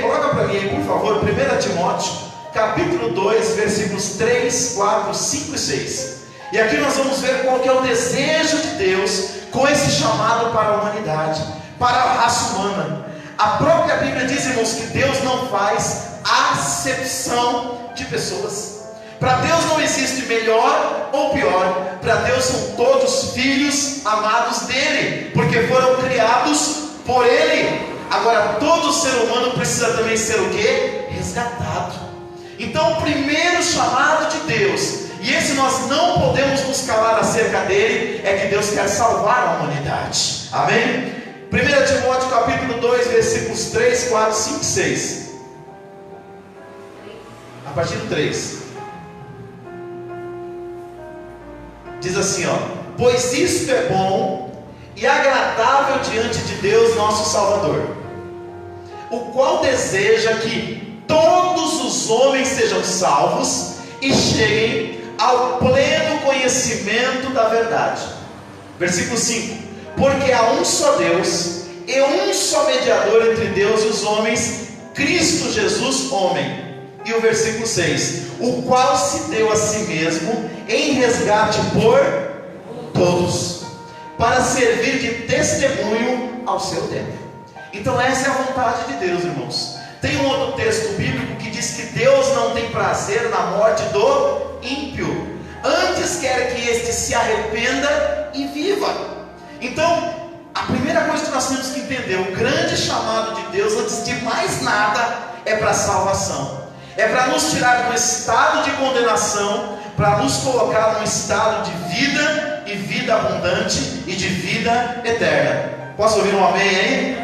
Coloca para mim aí, por favor, 1 Timóteo, capítulo 2, versículos 3, 4, 5 e 6. E aqui nós vamos ver qual que é o desejo de Deus com esse chamado para a humanidade, para a raça humana. A própria Bíblia diz, irmãos, que Deus não faz acepção de pessoas. Para Deus não existe melhor ou pior. Para Deus são todos filhos amados dele, porque foram criados por Ele. Agora todo ser humano precisa também ser o quê? Resgatado. Então o primeiro chamado de Deus, e esse nós não podemos nos calar acerca dele, é que Deus quer salvar a humanidade. Amém? 1 Timóteo capítulo 2, versículos 3, 4, 5 e 6. A partir do 3. Diz assim, ó: pois isto é bom e agradável diante de Deus nosso Salvador, o qual deseja que todos os homens sejam salvos e cheguem ao pleno conhecimento da verdade. Versículo 5: porque há um só Deus e um só mediador entre Deus e os homens, Cristo Jesus, homem. E o versículo 6: o qual se deu a si mesmo em resgate por todos. para servir de testemunho ao seu tempo. Então essa é a vontade de Deus, irmãos. Tem um outro texto bíblico que diz que Deus não tem prazer na morte do ímpio, antes quer que este se arrependa e viva. Então, a primeira coisa que nós temos que entender, o grande chamado de Deus, antes de mais nada, é para a salvação. É para nos tirar de um estado de condenação, para nos colocar num estado de vida, e vida abundante, e de vida eterna. Posso ouvir um amém aí?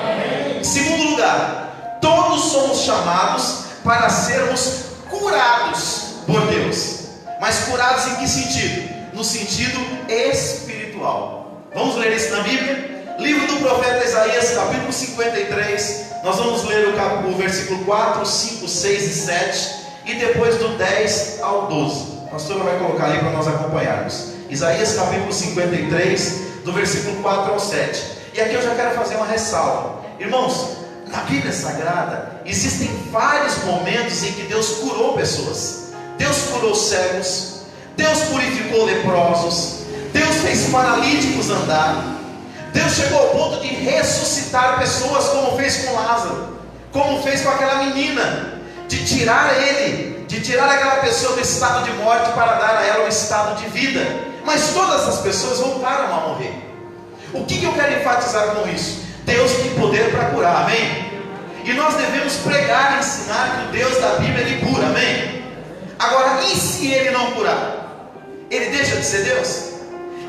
Amém. Em segundo lugar, todos somos chamados para sermos curados por Deus. Mas curados em que sentido? No sentido espiritual. Vamos ler isso na Bíblia? Livro do profeta Isaías, capítulo 53. Nós vamos ler o versículo 4, 5, 6 e 7. E depois do 10 ao 12. A pastora vai colocar ali para nós acompanharmos. Isaías capítulo 53, do versículo 4 ao 7. E aqui eu já quero fazer uma ressalva. Irmãos, na Bíblia Sagrada existem vários momentos em que Deus curou pessoas. Deus curou cegos, Deus purificou leprosos, Deus fez paralíticos andar, Deus chegou ao ponto de ressuscitar pessoas, como fez com Lázaro, como fez com aquela menina, de tirar aquela pessoa do estado de morte para dar a ela um estado de vida. Mas todas as pessoas voltaram a morrer. O que eu quero enfatizar com isso? Deus tem poder para curar, amém? E nós devemos pregar e ensinar que o Deus da Bíblia Ele cura, amém? Agora, e se Ele não curar? Ele deixa de ser Deus?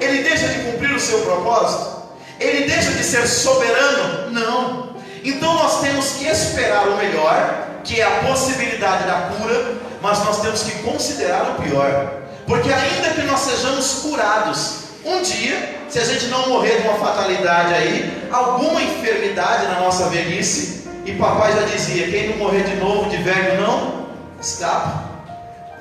Ele deixa de cumprir o seu propósito? Ele deixa de ser soberano? Não. Então nós temos que esperar o melhor, que é a possibilidade da cura, mas nós temos que considerar o pior. Porque ainda que nós sejamos curados, um dia, se a gente não morrer de uma fatalidade aí, alguma enfermidade na nossa velhice, e papai já dizia, quem não morrer de novo de velho não escapa,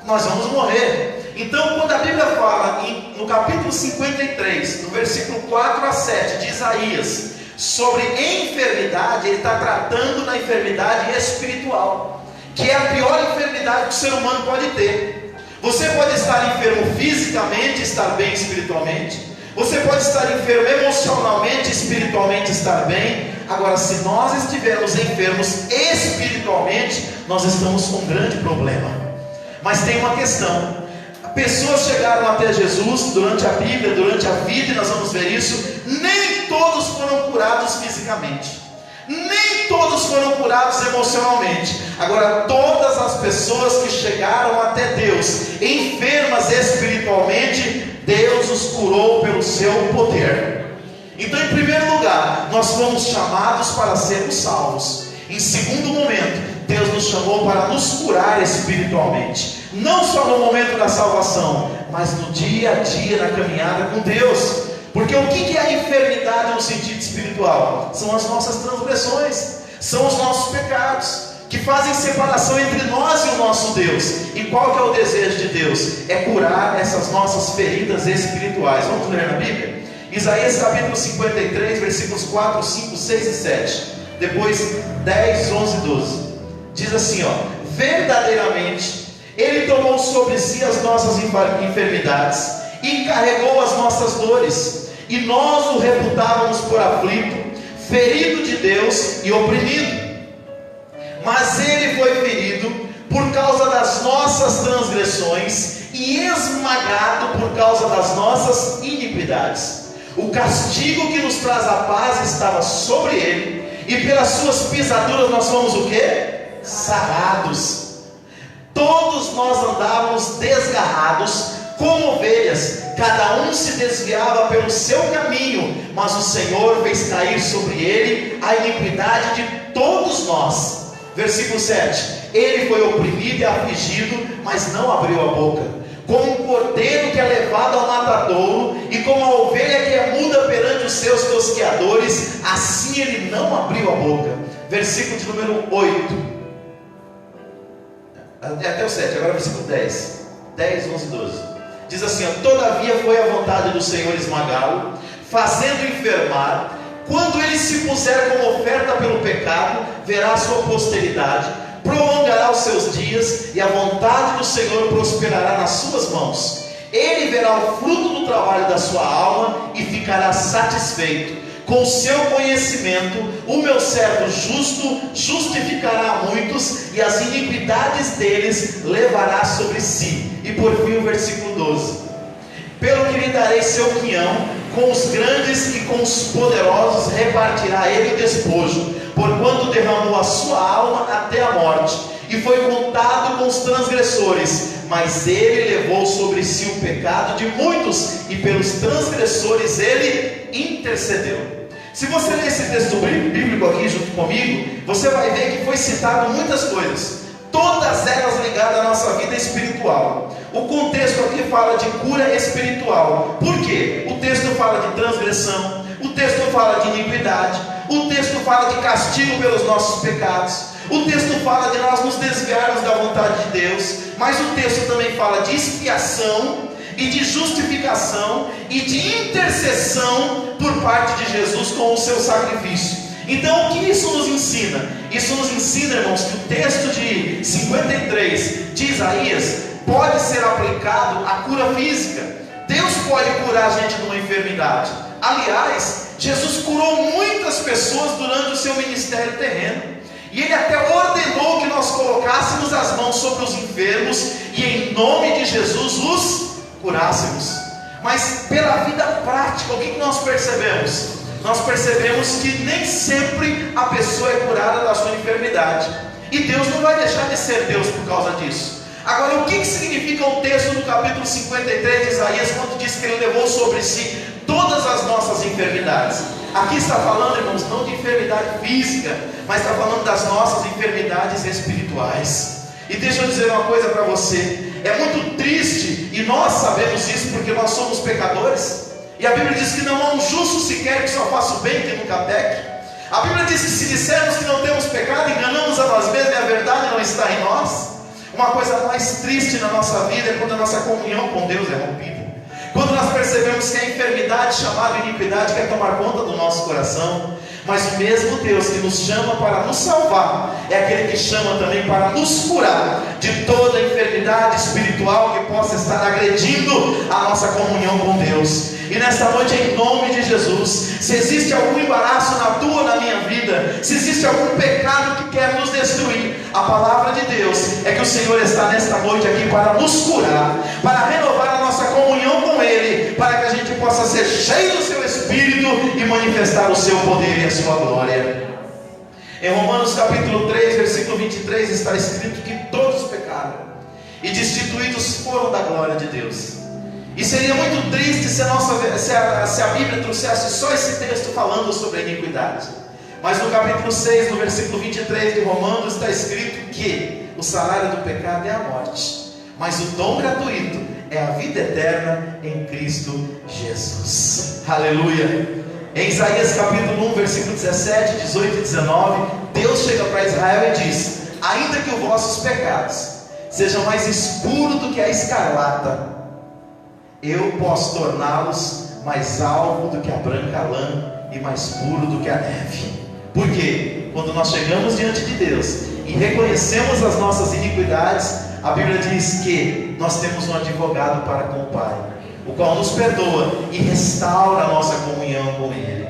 nós vamos morrer. Então quando a Bíblia fala no capítulo 53, no versículo 4 a 7 de Isaías, sobre enfermidade, ele está tratando da enfermidade espiritual, que é a pior enfermidade que o ser humano pode ter. Você pode estar enfermo fisicamente, estar bem espiritualmente. Você pode estar enfermo emocionalmente, espiritualmente estar bem. Agora, se nós estivermos enfermos espiritualmente, nós estamos com um grande problema. Mas tem uma questão. Pessoas chegaram até Jesus durante a Bíblia, durante a vida, e nós vamos ver isso. Nem todos foram curados fisicamente, nem todos foram curados emocionalmente. Agora, todas as pessoas que chegaram até Deus enfermas espiritualmente, Deus os curou pelo seu poder. Então, em primeiro lugar, nós fomos chamados para sermos salvos. Em segundo momento, Deus nos chamou para nos curar espiritualmente, não só no momento da salvação, mas no dia a dia, na caminhada com Deus. Porque o que é a enfermidade no sentido espiritual? São as nossas transgressões, são os nossos pecados, que fazem separação entre nós e o nosso Deus. E qual que é o desejo de Deus? É curar essas nossas feridas espirituais. Vamos ler na Bíblia? Isaías capítulo 53, versículos 4, 5, 6 e 7. Depois 10, 11 e 12. Diz assim, verdadeiramente Ele tomou sobre si as nossas enfermidades e carregou as nossas dores, e nós o reputávamos por aflito, ferido de Deus e oprimido. Mas Ele foi ferido por causa das nossas transgressões e esmagado por causa das nossas iniquidades. O castigo que nos traz a paz estava sobre Ele, e pelas suas pisaduras nós fomos o quê? Sarados. Todos nós andávamos desgarrados como ovelhas, cada um se desviava pelo seu caminho, mas o Senhor fez cair sobre ele a iniquidade de todos nós. Versículo 7. Ele foi oprimido e afligido, mas não abriu a boca. Como um cordeiro que é levado ao matadouro, e como a ovelha que é muda perante os seus tosqueadores, assim ele não abriu a boca. Versículo de número 8. Até o 7, agora versículo 10, 11 e 12. Diz assim, todavia foi a vontade do Senhor esmagá-lo, fazendo enfermar. Quando ele se puser como oferta pelo pecado, verá a sua posteridade, prolongará os seus dias, e a vontade do Senhor prosperará nas suas mãos. Ele verá o fruto do trabalho da sua alma e ficará satisfeito. Com o seu conhecimento, o meu servo justo justificará muitos, e as iniquidades deles levará sobre si. E por fim o versículo 12: pelo que lhe darei seu quinhão, com os grandes e com os poderosos repartirá ele o despojo, porquanto derramou a sua alma até a morte, e foi contado com os transgressores. Mas ele levou sobre si o pecado de muitos, e pelos transgressores ele intercedeu. Se você ler esse texto bíblico aqui junto comigo, você vai ver que foi citado muitas coisas, todas elas ligadas à nossa vida espiritual. O contexto aqui fala de cura espiritual. Por quê? O texto fala de transgressão, o texto fala de iniquidade, o texto fala de castigo pelos nossos pecados, o texto fala de nós nos desviarmos da vontade de Deus, mas o texto também fala de expiação e de justificação e de intercessão por parte de Jesus com o seu sacrifício. Então o que isso nos ensina? Isso nos ensina, irmãos, que o texto de 53 de Isaías pode ser aplicado à cura física. Deus pode curar a gente de uma enfermidade. Aliás, Jesus curou muitas pessoas durante o seu ministério terreno, e Ele até ordenou que nós colocássemos as mãos sobre os enfermos e em nome de Jesus os curássemos. Mas pela vida prática, o que nós percebemos? Nós percebemos que nem sempre a pessoa é curada da sua enfermidade, e Deus não vai deixar de ser Deus por causa disso. Agora, o que significa o texto do capítulo 53 de Isaías, quando diz que Ele levou sobre si todas as nossas enfermidades? Aqui está falando, irmãos, não de enfermidade física, mas está falando das nossas enfermidades espirituais. E deixa eu dizer uma coisa para você: é muito triste, e nós sabemos isso porque nós somos pecadores, e a Bíblia diz que não há um justo sequer que só faça o bem que nunca peque. A Bíblia diz que se dissermos que não temos pecado, enganamos a nós mesmos e a verdade não está em nós. Uma coisa mais triste na nossa vida é quando a nossa comunhão com Deus é rompida, quando nós percebemos que a enfermidade chamada iniquidade quer tomar conta do nosso coração. Mas o mesmo Deus que nos chama para nos salvar é aquele que chama também para nos curar de toda enfermidade espiritual que possa estar agredindo a nossa comunhão com Deus. E nesta noite, em nome de Jesus, se existe algum embaraço na tua ou na minha vida, se existe algum pecado que quer nos destruir, a palavra de Deus é que o Senhor está nesta noite aqui para nos curar, para renovar a nossa comunhão com Ele, para que a gente possa ser cheio do seu Espírito e manifestar o seu poder e a sua glória. Em Romanos capítulo 3, versículo 23 está escrito que todos pecaram e destituídos foram da glória de Deus. E seria muito triste se a Bíblia trouxesse só esse texto falando sobre a iniquidade. Mas no capítulo 6, no versículo 23 de Romanos, está escrito que o salário do pecado é a morte, mas o dom gratuito é a vida eterna em Cristo Jesus. Aleluia! Em Isaías capítulo 1, versículo 17, 18 e 19, Deus chega para Israel e diz: ainda que os vossos pecados sejam mais escuros do que a escarlata, eu posso torná-los mais alvo do que a branca lã e mais puro do que a neve. Porque quando nós chegamos diante de Deus e reconhecemos as nossas iniquidades, a Bíblia diz que nós temos um advogado para com o Pai, o qual nos perdoa e restaura a nossa comunhão com Ele.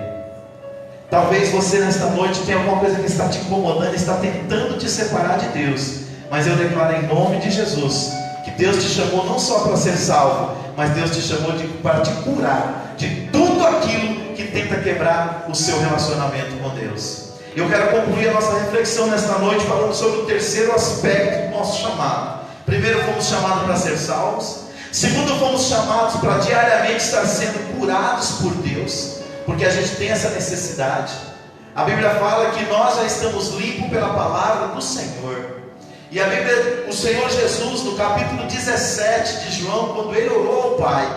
Talvez você nesta noite tenha alguma coisa que está te incomodando, está tentando te separar de Deus, mas eu declaro em nome de Jesus que Deus te chamou não só para ser salvo, mas Deus te chamou para te curar de tudo aquilo que tenta quebrar o seu relacionamento com Deus. Eu quero concluir a nossa reflexão nesta noite falando sobre o terceiro aspecto do nosso chamado. Primeiro, fomos chamados para ser salvos. Segundo, fomos chamados para diariamente estar sendo curados por Deus, porque a gente tem essa necessidade. A Bíblia fala que nós já estamos limpos pela palavra do Senhor. E a Bíblia, o Senhor Jesus, no capítulo 17 de João, quando Ele orou ao Pai,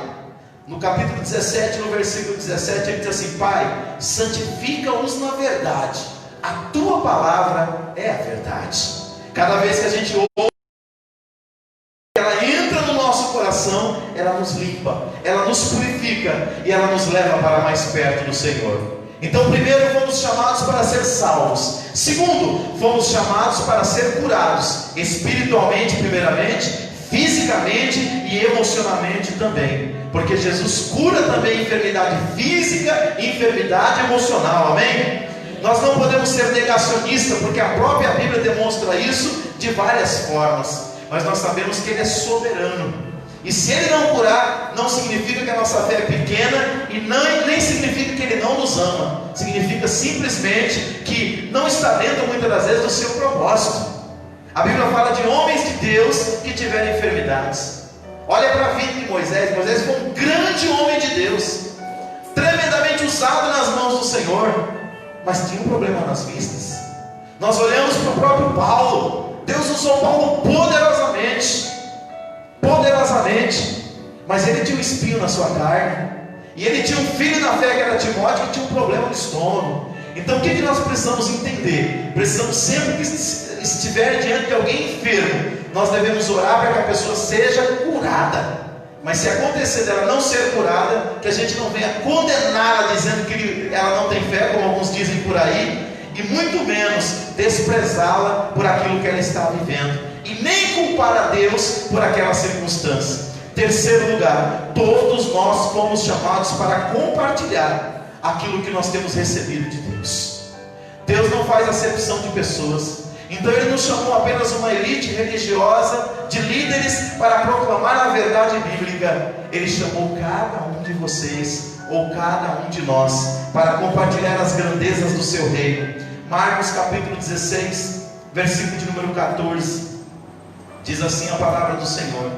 no capítulo 17, no versículo 17, Ele diz assim: Pai, santifica-os na verdade, a Tua palavra é a verdade. Cada vez que a gente ouve, ela entra no nosso coração, ela nos limpa, ela nos purifica e ela nos leva para mais perto do Senhor. Então, primeiro, fomos chamados para ser salvos. Segundo, fomos chamados para ser curados, espiritualmente primeiramente, fisicamente e emocionalmente também, porque Jesus cura também enfermidade física e enfermidade emocional, amém? Nós não podemos ser negacionistas, porque a própria Bíblia demonstra isso de várias formas, mas nós sabemos que Ele é soberano, e se Ele não curar, não significa que a nossa fé é pequena, e nem significa que Ele não nos ama, significa simplesmente que não está dentro muitas das vezes do seu propósito. A Bíblia fala de homens de Deus que tiveram enfermidades. Olha para a vida de Moisés. Moisés foi um grande homem de Deus, tremendamente usado nas mãos do Senhor, mas tinha um problema nas vistas. Nós olhamos para o próprio Paulo. Deus usou Paulo poderosamente, mas ele tinha um espinho na sua carne, e ele tinha um filho na fé que era Timóteo, que tinha um problema no estômago. Então o que nós precisamos entender? Precisamos sempre que estiver diante de alguém enfermo, nós devemos orar para que a pessoa seja curada. Mas se acontecer dela não ser curada, que a gente não venha condená-la dizendo que ela não tem fé, como alguns dizem por aí, e muito menos desprezá-la por aquilo que ela está vivendo, e nem culpar a Deus por aquela circunstância. Terceiro lugar, todos nós fomos chamados para compartilhar aquilo que nós temos recebido de Deus. Deus não faz acepção de pessoas. Então Ele não chamou apenas uma elite religiosa de líderes para proclamar a verdade bíblica. Ele chamou cada um de vocês, ou cada um de nós, para compartilhar as grandezas do seu reino. Marcos capítulo 16, versículo de número 14, diz assim a palavra do Senhor: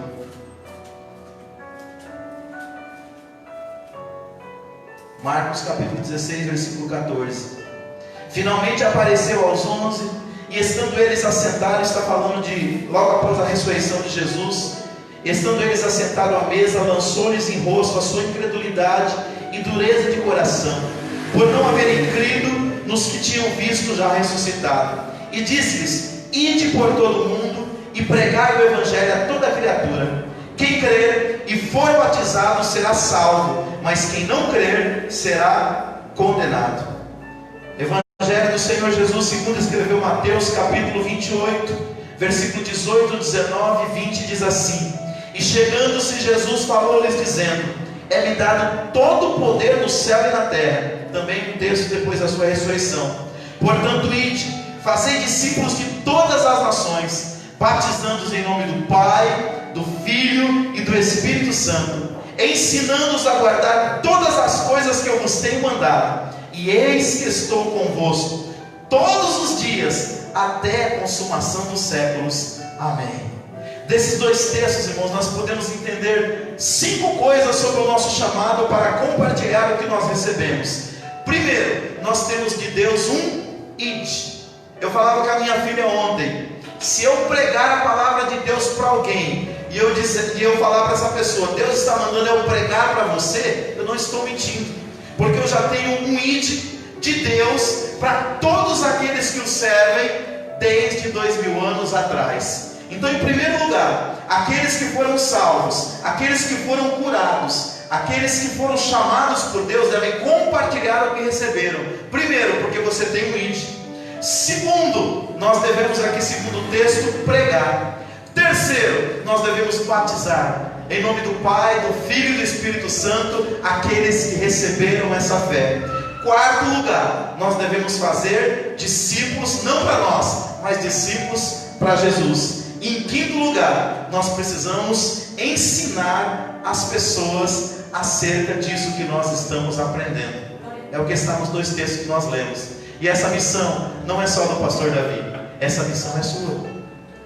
Marcos capítulo 16, versículo 14. Finalmente apareceu aos 11, e estando eles assentados, está falando de logo após a ressurreição de Jesus, estando eles assentados à mesa, lançou-lhes em rosto a sua incredulidade e dureza de coração, por não haverem crido nos que tinham visto já ressuscitado. E disse-lhes: ide por todo o mundo e pregai o evangelho a toda criatura. Quem crer e for batizado será salvo, mas quem não crer será condenado. Evangelho do Senhor Jesus segundo escreveu Mateus capítulo 28, versículo 18, 19 e 20, diz assim: e chegando-se Jesus falou-lhes dizendo: é-me dado todo o poder no céu e na terra. Também um texto depois da sua ressurreição. Portanto, ide, fazei discípulos de todas as nações, batizando-os em nome do Pai, do Filho e do Espírito Santo, ensinando-os a guardar todas as coisas que eu vos tenho mandado. E eis que estou convosco todos os dias, até a consumação dos séculos. Amém. Desses dois textos, irmãos, nós podemos entender 5 coisas sobre o nosso chamado para compartilhar o que nós recebemos. Primeiro, nós temos de Deus um id. Eu falava com a minha filha ontem: se eu pregar a palavra de Deus para alguém e eu falar para essa pessoa: Deus está mandando eu pregar para você, eu não estou mentindo, porque eu já tenho um id de Deus para todos aqueles que o servem desde 2000 anos atrás. Então, em primeiro lugar, aqueles que foram salvos, aqueles que foram curados, aqueles que foram chamados por Deus devem compartilhar o que receberam. Primeiro, porque você tem um id. Segundo, nós devemos aqui, segundo o texto, pregar. Terceiro, nós devemos batizar em nome do Pai, do Filho e do Espírito Santo aqueles que receberam essa fé. Quarto lugar, nós devemos fazer discípulos, não para nós, mas discípulos para Jesus. Em quinto lugar, nós precisamos ensinar as pessoas acerca disso que nós estamos aprendendo. É o que está nos 2 textos que nós lemos. E essa missão não é só do pastor Davi, essa missão é sua.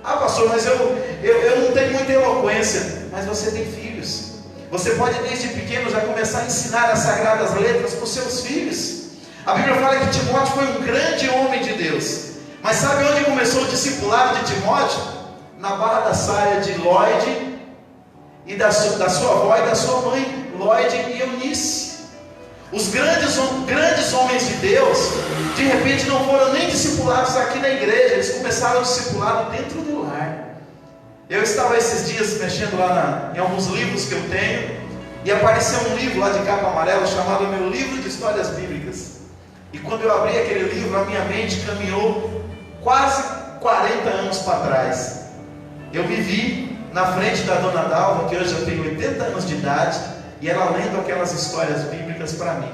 Ah, pastor, mas eu não tenho muita eloquência. Mas você tem filhos. Você pode desde pequeno já começar a ensinar as sagradas letras para os seus filhos. A Bíblia fala que Timóteo foi um grande homem de Deus. Mas sabe onde começou o discipulado de Timóteo? Na barra da saia de Lloyd e da sua avó e da sua mãe, Lloyd e Eunice. Os grandes homens de Deus, de repente não foram nem discipulados aqui na igreja, eles começaram o discipulado dentro do lar. Eu estava esses dias mexendo lá em alguns livros que eu tenho, e apareceu um livro lá de capa amarela chamado Meu Livro de Histórias Bíblicas. E quando eu abri aquele livro, a minha mente caminhou quase 40 anos para trás. Eu me vi na frente da dona Dalva, que hoje já tem 80 anos de idade, e ela lendo aquelas histórias bíblicas para mim.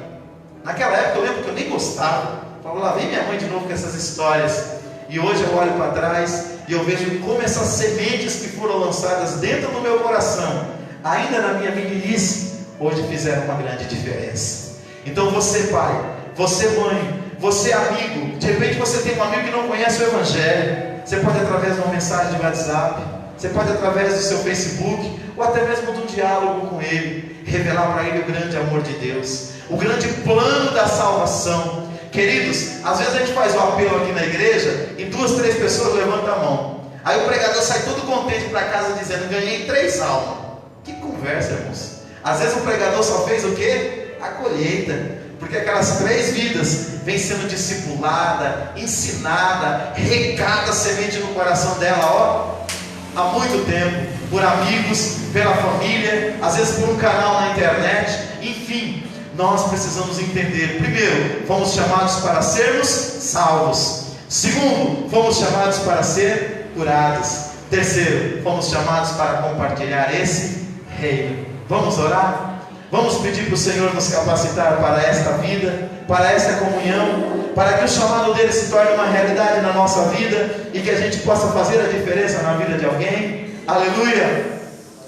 Naquela época eu lembro que eu nem gostava. Falava, lá vem minha mãe de novo com essas histórias. E hoje eu olho para trás e eu vejo como essas sementes que foram lançadas dentro do meu coração, ainda na minha meninice, hoje fizeram uma grande diferença. Então você pai, você mãe, você amigo, de repente você tem um amigo que não conhece o Evangelho. Você pode, através de uma mensagem de WhatsApp, você pode, através do seu Facebook, ou até mesmo de um diálogo com ele, revelar para ele o grande amor de Deus, o grande plano da salvação. Queridos, às vezes a gente faz o apelo aqui na igreja e 2, 3 pessoas levantam a mão. Aí o pregador sai todo contente para casa dizendo, ganhei 3 almas. Que conversa, irmãos. Às vezes o pregador só fez o quê? A colheita. Porque aquelas 3 vidas vêm sendo discipulada, ensinada, regada a semente no coração dela, há muito tempo, por amigos, pela família, às vezes por um canal na internet, enfim. Nós precisamos entender, primeiro, fomos chamados para sermos salvos. Segundo, fomos chamados para ser curados. Terceiro, fomos chamados para compartilhar esse reino. Vamos orar? Vamos pedir para o Senhor nos capacitar para esta vida, para esta comunhão, para que o chamado dele se torne uma realidade na nossa vida e que a gente possa fazer a diferença na vida de alguém. Aleluia!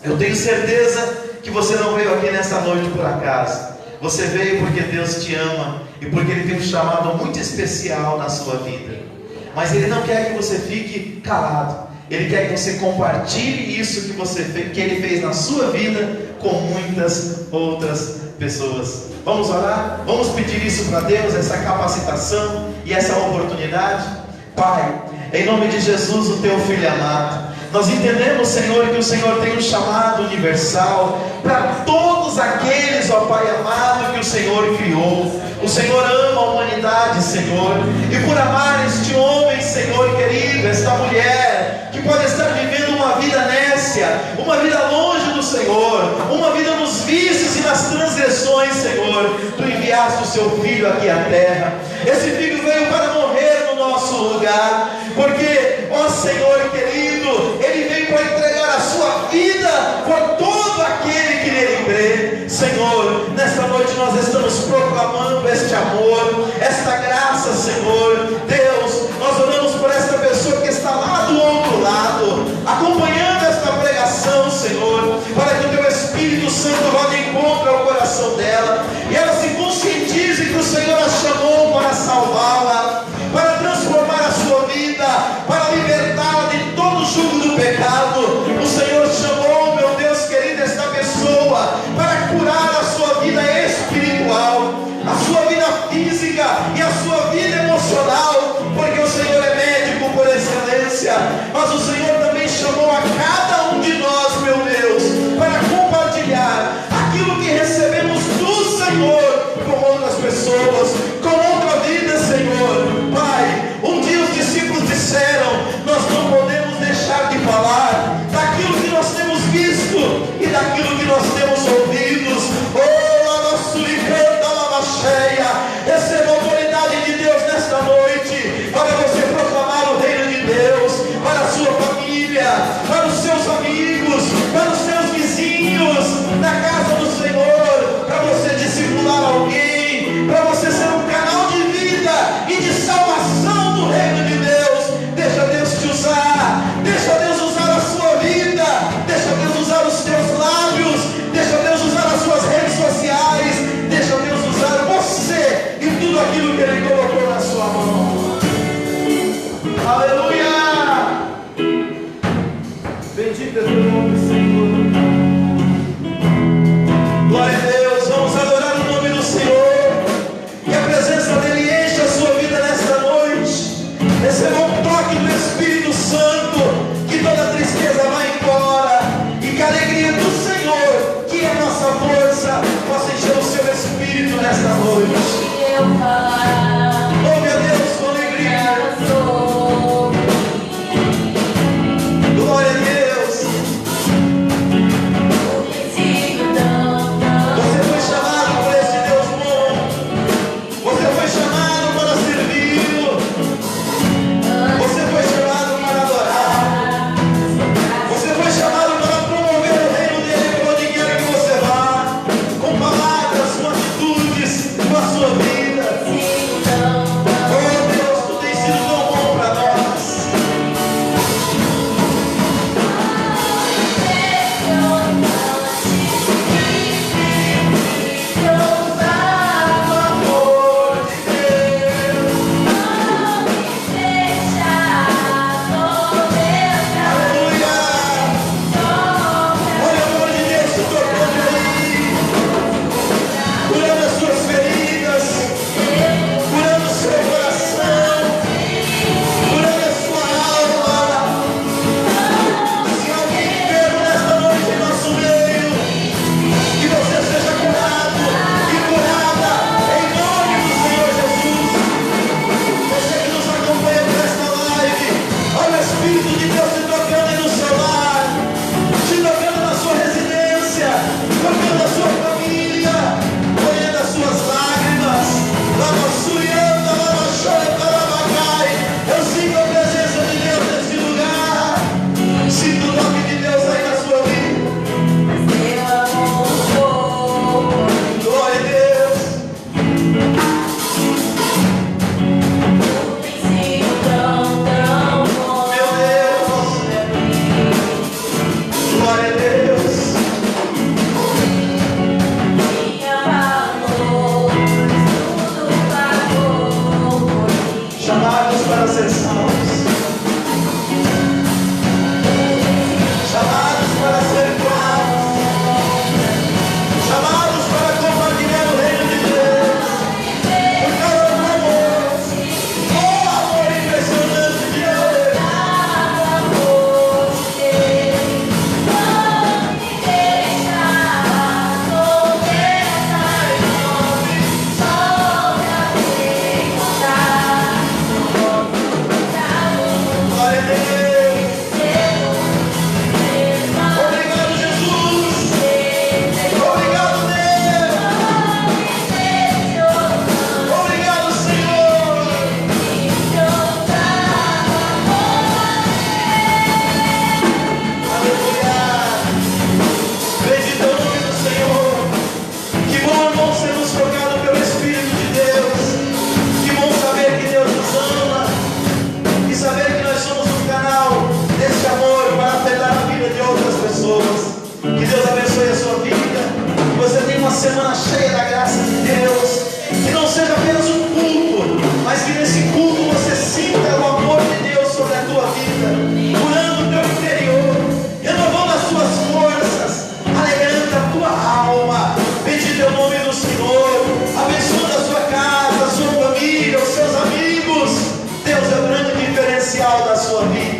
Eu tenho certeza que você não veio aqui nesta noite por acaso. Você veio porque Deus te ama e porque Ele tem um chamado muito especial na sua vida. Mas Ele não quer que você fique calado. Ele quer que você compartilhe isso que Ele fez na sua vida com muitas outras pessoas. Vamos orar? Vamos pedir isso para Deus, essa capacitação e essa oportunidade? Pai, em nome de Jesus, o Teu Filho amado, nós entendemos, Senhor, que o Senhor tem um chamado universal para todos aqueles, ó Pai amado, que o Senhor criou. O Senhor ama a humanidade, Senhor, e por amar este homem, Senhor querido, esta mulher, que pode estar vivendo uma vida nécia, uma vida longe do Senhor, uma vida nos vícios e nas transgressões, Senhor, Tu enviaste o Seu Filho aqui à terra. Esse Filho veio para morrer no nosso lugar, porque, ó Senhor querido, Ele veio para entregar a sua vida por todo aquele que nele crê. Senhor, nesta noite nós estamos proclamando este amor, esta graça, Senhor. Deus, nós oramos por esta pessoa que está lá do outro lado, acompanhando esta pregação, Senhor, para que o Teu Espírito Santo vá de encontro ao coração dela, e ela se conscientize que o Senhor a chamou para salvá-la, para transformar a sua vida, para libertá-la de todo o jugo do pecado. O Senhor chamou, meu Deus querido, esta pessoa para curar a sua vida espiritual, a sua vida física e a sua vida emocional, porque o Senhor é médico por excelência. Mas o Senhor também chamou a cada um de nós, meu Deus, para compartilhar aquilo que recebemos do Senhor com outras pessoas, com outra vida, Senhor. Pai, um dia os discípulos disseram, nós não podemos deixar de falar daquilo que nós temos visto e daquilo que nós temos ouvido. Oh, a nossa liganda, lava cheia, receba a autoridade de Deus nesta noite, para você proclamar o reino de Deus, para a sua família, para os seus amigos, para os seus vizinhos, na casa do Senhor, para você discipular alguém, para você ser um canal de vida e de salvação do reino de Deus. Deixa Deus te usar, deixa Deus usar a sua vida, deixa Deus usar os teus lábios, deixa Deus usar as suas redes sociais, deixa Deus usar você e tudo aquilo que Ele colocou na sua mão. Aleluia! Bendito é teu nome, Senhor. Glória a Deus, vamos adorar o nome do Senhor, que a presença dEle enche a sua vida nesta noite. Receba um toque do Espírito Santo, que toda tristeza vai embora, e que a alegria do Senhor, que é a nossa força, possa encher o seu Espírito nesta noite. Louve a Deus com alegria. Glória a Deus. Você foi chamado por esse Deus bom. Você foi chamado para servi-lo. Você foi chamado para adorar. Você foi chamado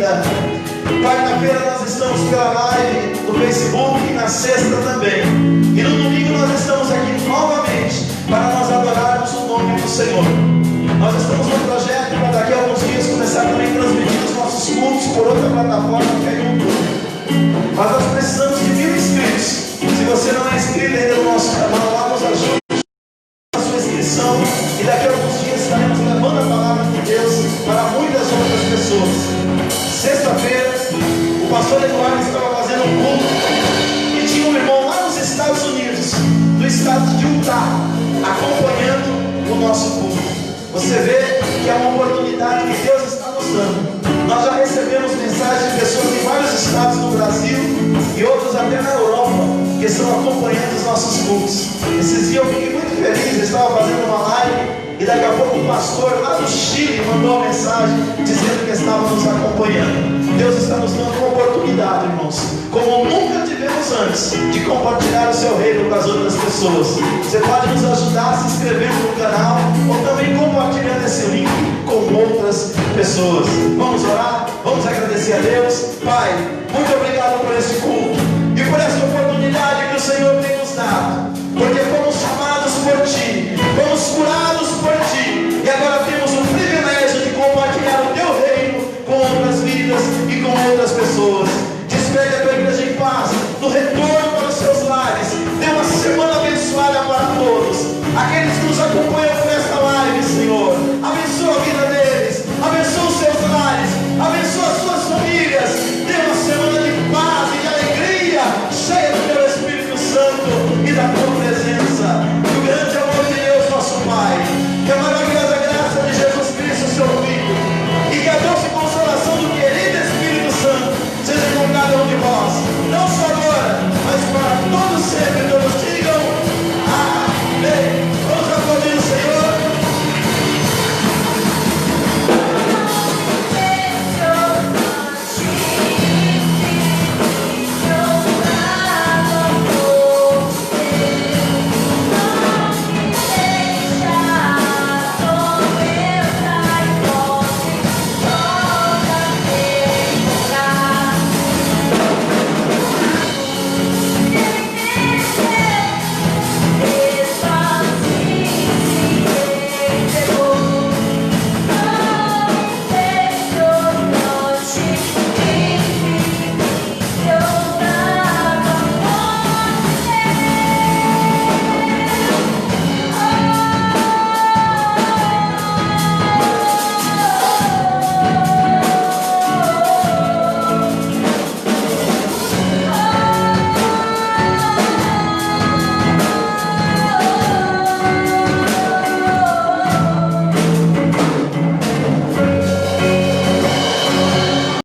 vida. Quarta-feira nós estamos pela live no Facebook e na sexta também. E no domingo nós estamos aqui novamente para nós adorarmos o nome do Senhor. Nós estamos no projeto para daqui a alguns dias começar também a transmitir os nossos cultos por outra plataforma que é o YouTube. Mas nós precisamos de 1000 inscritos. Se você não é inscrito ainda no nosso canal, lá nos ajude a sua inscrição. E daqui a alguns dias estaremos levando a palavra de Deus para muitas outras pessoas. Sexta-feira, o pastor Eduardo estava fazendo um culto e tinha um irmão lá nos Estados Unidos, do estado de Utah, acompanhando o nosso culto. Você vê que é uma oportunidade que Deus está nos dando. Nós já recebemos mensagens de pessoas em vários estados do Brasil e outros até na Europa que estão acompanhando os nossos cultos. Esses dias eu fiquei muito feliz, eu estava fazendo uma live e daqui a pouco o pastor lá do Chile mandou uma mensagem dizendo que estava nos acompanhando. Deus está nos dando uma oportunidade, irmãos, como nunca tivemos antes, de compartilhar o seu reino com as outras pessoas. Você pode nos ajudar se inscrevendo no canal ou também compartilhando esse link com outras pessoas. Vamos orar? Vamos agradecer a Deus. Pai, muito obrigado por esse culto e por essa oportunidade que o Senhor tem nos dado, porque fomos chamados por Ti, fomos curados